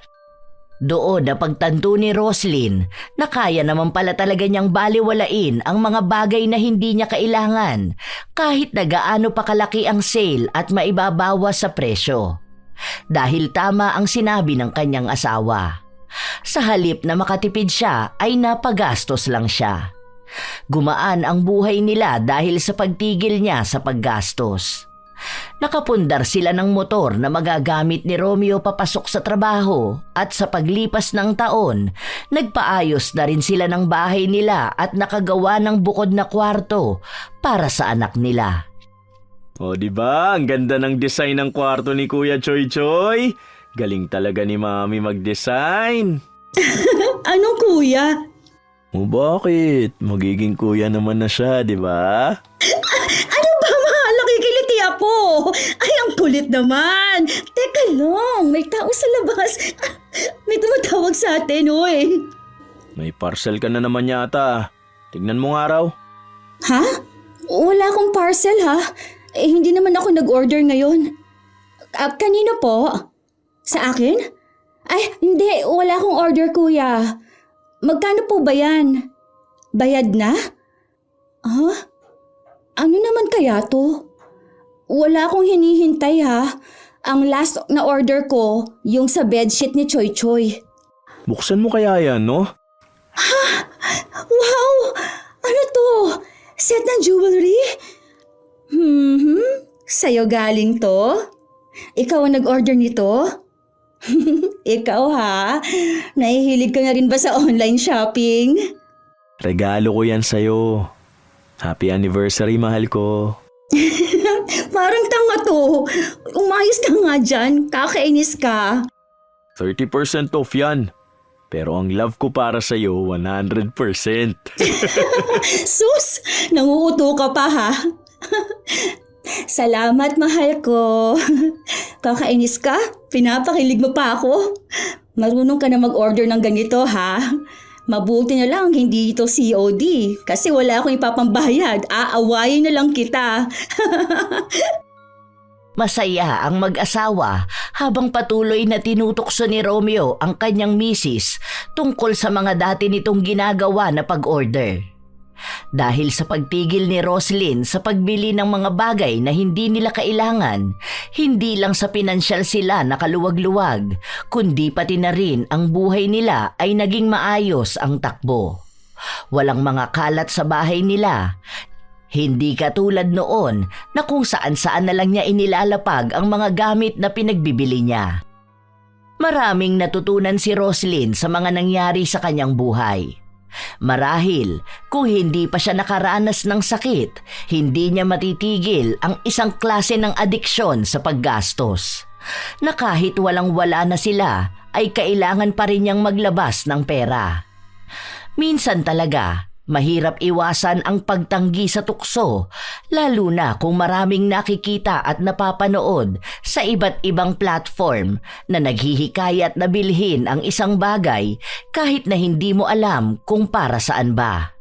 Doon na pagtanto ni Roslyn na kaya naman pala talaga niyang baliwalain ang mga bagay na hindi niya kailangan kahit na gaano pa kalaki ang sale at maibabawas sa presyo. Dahil tama ang sinabi ng kanyang asawa. Sa halip na makatipid siya ay napagastos lang siya. Gumaan ang buhay nila dahil sa pagtigil niya sa paggastos. Nakapundar sila ng motor na magagamit ni Romeo papasok sa trabaho at sa paglipas ng taon, nagpaayos na rin sila ng bahay nila at nakagawa ng bukod na kwarto para sa anak nila. O di ba? Ang ganda ng design ng kwarto ni Kuya Choy Choy. Galing talaga ni Mami mag-design. Anong kuya? O bakit? Magiging kuya naman na siya, di ba? Ano ba, mahal? Nakikiliti ako. Ay, ang kulit naman. Teka lang, may tao sa labas. May tumatawag sa atin, oy. May parcel ka na naman yata. Tignan mo nga raw. Ha? Wala akong parcel, ha? Eh, hindi naman ako nag-order ngayon. Kanino po? Sa akin? Ay, hindi. Wala akong order, kuya. Magkano po ba yan? Bayad na? Huh? Ano naman kaya to? Wala akong hinihintay, ha? Ang last na order ko, yung sa bedsheet ni Choy Choy. Buksan mo kaya yan, no? Wow! Ano to? Set ng jewelry? Sa'yo galing to? Ikaw ang nag-order nito? Ikaw ha? Nahihilig ka na rin ba sa online shopping? Regalo ko yan sa'yo. Happy anniversary, mahal ko. Parang tanga to. Umayos ka nga dyan. Kakainis ka. 30% off yan. Pero ang love ko para sa'yo, 100%. Sus! Nanguuto ka pa ha? Salamat, mahal ko. Kakainis ka? Pinapakilig mo pa ako? Marunong ka na mag-order ng ganito, ha? Mabuti na lang hindi ito COD kasi wala akong ipapambayad. Aawayin na lang kita. Masaya ang mag-asawa habang patuloy na tinutokso ni Romeo ang kanyang misis tungkol sa mga dati nitong ginagawa na pag-order. Dahil sa pagtigil ni Roslyn sa pagbili ng mga bagay na hindi nila kailangan, hindi lang sa pinansyal sila nakaluwag-luwag, kundi pati na rin ang buhay nila ay naging maayos ang takbo. Walang mga kalat sa bahay nila. Hindi katulad noon na kung saan-saan na lang niya inilalapag ang mga gamit na pinagbibili niya. Maraming natutunan si Roslyn sa mga nangyari sa kanyang buhay. Marahil kung hindi pa siya nakaranas ng sakit, hindi niya matitigil ang isang klase ng adiksyon sa paggastos. Na kahit walang-wala na sila, ay kailangan pa rin niyang maglabas ng pera. Minsan talaga, mahirap iwasan ang pagtanggi sa tukso, lalo na kung maraming nakikita at napapanood sa iba't ibang platform na naghihikayat na bilhin ang isang bagay kahit na hindi mo alam kung para saan ba.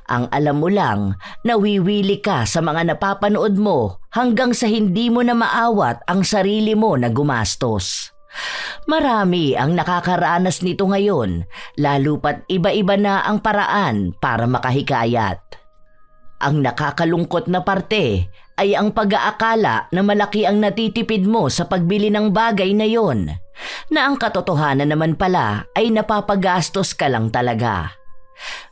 Ang alam mo lang, nawiwili ka sa mga napapanood mo hanggang sa hindi mo na maawat ang sarili mo na gumastos. Marami ang nakakaranas nito ngayon, lalo pat iba-iba na ang paraan para makahikayat. Ang nakakalungkot na parte ay ang pag-aakala na malaki ang natitipid mo sa pagbili ng bagay na yon, na ang katotohanan naman pala ay napapagastos ka lang talaga.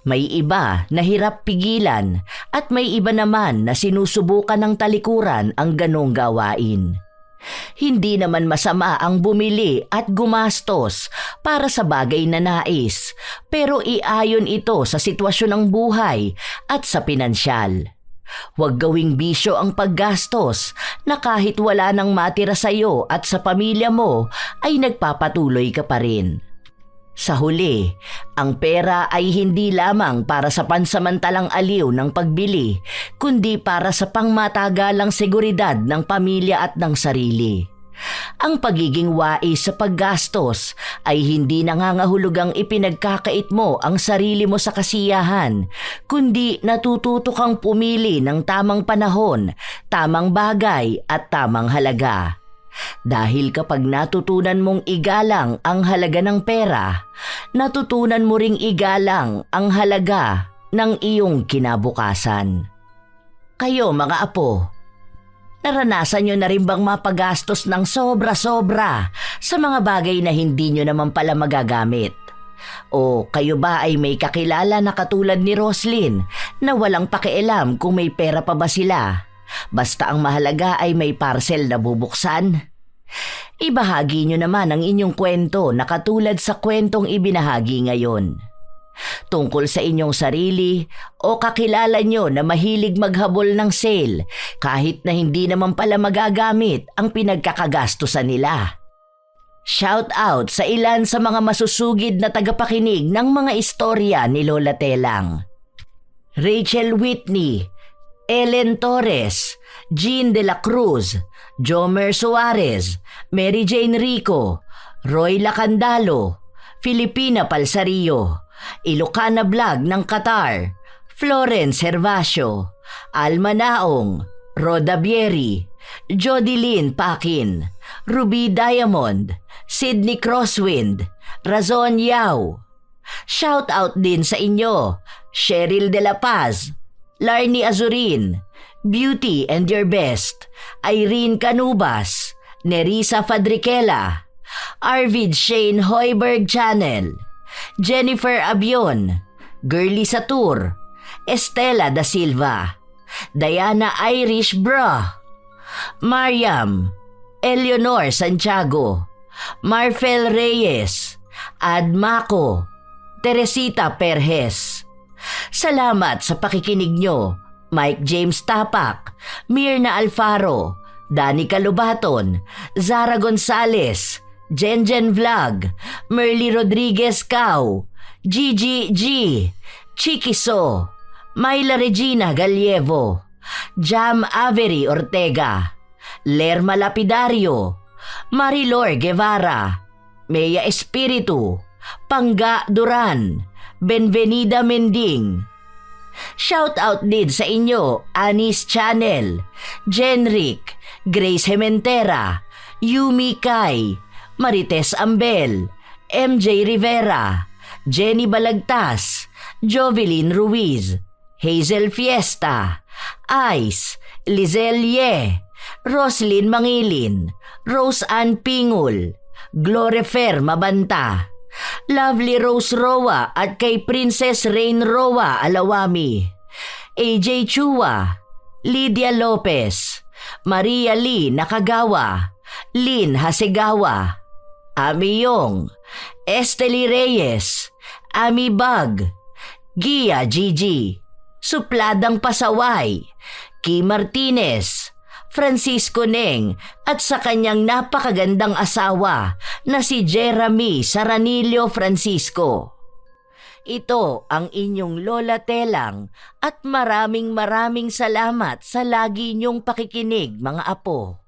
May iba na hirap pigilan at may iba naman na sinusubukan ng talikuran ang ganong gawain. Hindi naman masama ang bumili at gumastos para sa bagay na nais, pero iayon ito sa sitwasyon ng buhay at sa pinansyal. Huwag gawing bisyo ang paggastos na kahit wala nang matira sa iyo at sa pamilya mo ay nagpapatuloy ka pa rin. Sa huli, ang pera ay hindi lamang para sa pansamantalang aliw ng pagbili, kundi para sa pangmatagalang seguridad ng pamilya at ng sarili. Ang pagiging wais sa paggastos ay hindi nangangahulugang ipinagkakait mo ang sarili mo sa kasiyahan, kundi natututo kang pumili ng tamang panahon, tamang bagay at tamang halaga. Dahil kapag natutunan mong igalang ang halaga ng pera, natutunan mo ring igalang ang halaga ng iyong kinabukasan. Kayo mga apo, naranasan nyo na rin bang mapagastos ng sobra-sobra sa mga bagay na hindi nyo naman pala magagamit? O kayo ba ay may kakilala na katulad ni Roslyn na walang pakialam kung may pera pa ba sila? Basta ang mahalaga ay may parcel na bubuksan. Ibahagi nyo naman ang inyong kwento na katulad sa kwentong ibinahagi ngayon. Tungkol sa inyong sarili o kakilala nyo na mahilig maghabol ng sale kahit na hindi naman pala magagamit ang pinagkakagastusan nila. Shout out sa ilan sa mga masusugid na tagapakinig ng mga istorya ni Lola Telang. Rachel Whitney, Ellen Torres, Jean de la Cruz, Jomer Suarez, Mary Jane Rico, Roy Lacandalo, Filipina Palsario, Ilocana Vlog ng Qatar, Florence Hervasio, Alma Naong, Roda Bieri, Jodilyn Pakin, Ruby Diamond, Sydney Crosswind, Razon Yao. Shout out din sa inyo, Cheryl De La Paz, Larnie Azurin, Beauty and Your Best, Irene Canubas, Nerissa Fadriquela, Arvid Shane Hoiberg Channel, Jennifer Abion, Girly Satur, Estela Da Silva, Diana Irish Bra, Mariam, Eleanor Santiago, Marfel Reyes, Ad Maco, Teresita Perez. Salamat sa pakikinig nyo, Mike James Tapak, Mirna Alfaro, Danny Calubaton, Zara Gonzales, Jenjen Vlog, Merly Rodriguez Cao, Gigi G, Chikiso, Myla Regina Galievo, Jam Avery Ortega, Lerma Lapidario, Marilor Guevara, Mea Espiritu, Pangga Duran, Benvenida Mending. Shout out din sa inyo, Anis Channel, Jenric, Grace Hementera, Yumi Kai, Marites Ambel, MJ Rivera, Jenny Balagtas, Jovelyn Ruiz, Hazel Fiesta, Ice, Lizelle Ye, Roslyn Mangilin, Rose Ann Pingul, Glorefer Mabanta, Lovely Rose Roa at kay Princess Rain Roa Alawami, AJ Chua, Lydia Lopez, Maria Lee Nakagawa, Lynn Hasegawa, Ami Yong, Esteli Reyes, Ami Bag, Gia Gigi, Supladang Pasaway, Key Martinez, Francisco Neng at sa kanyang napakagandang asawa na si Jeremy Saranilio Francisco. Ito ang inyong Lola Telang at maraming salamat sa lagi niyong pakikinig mga apo.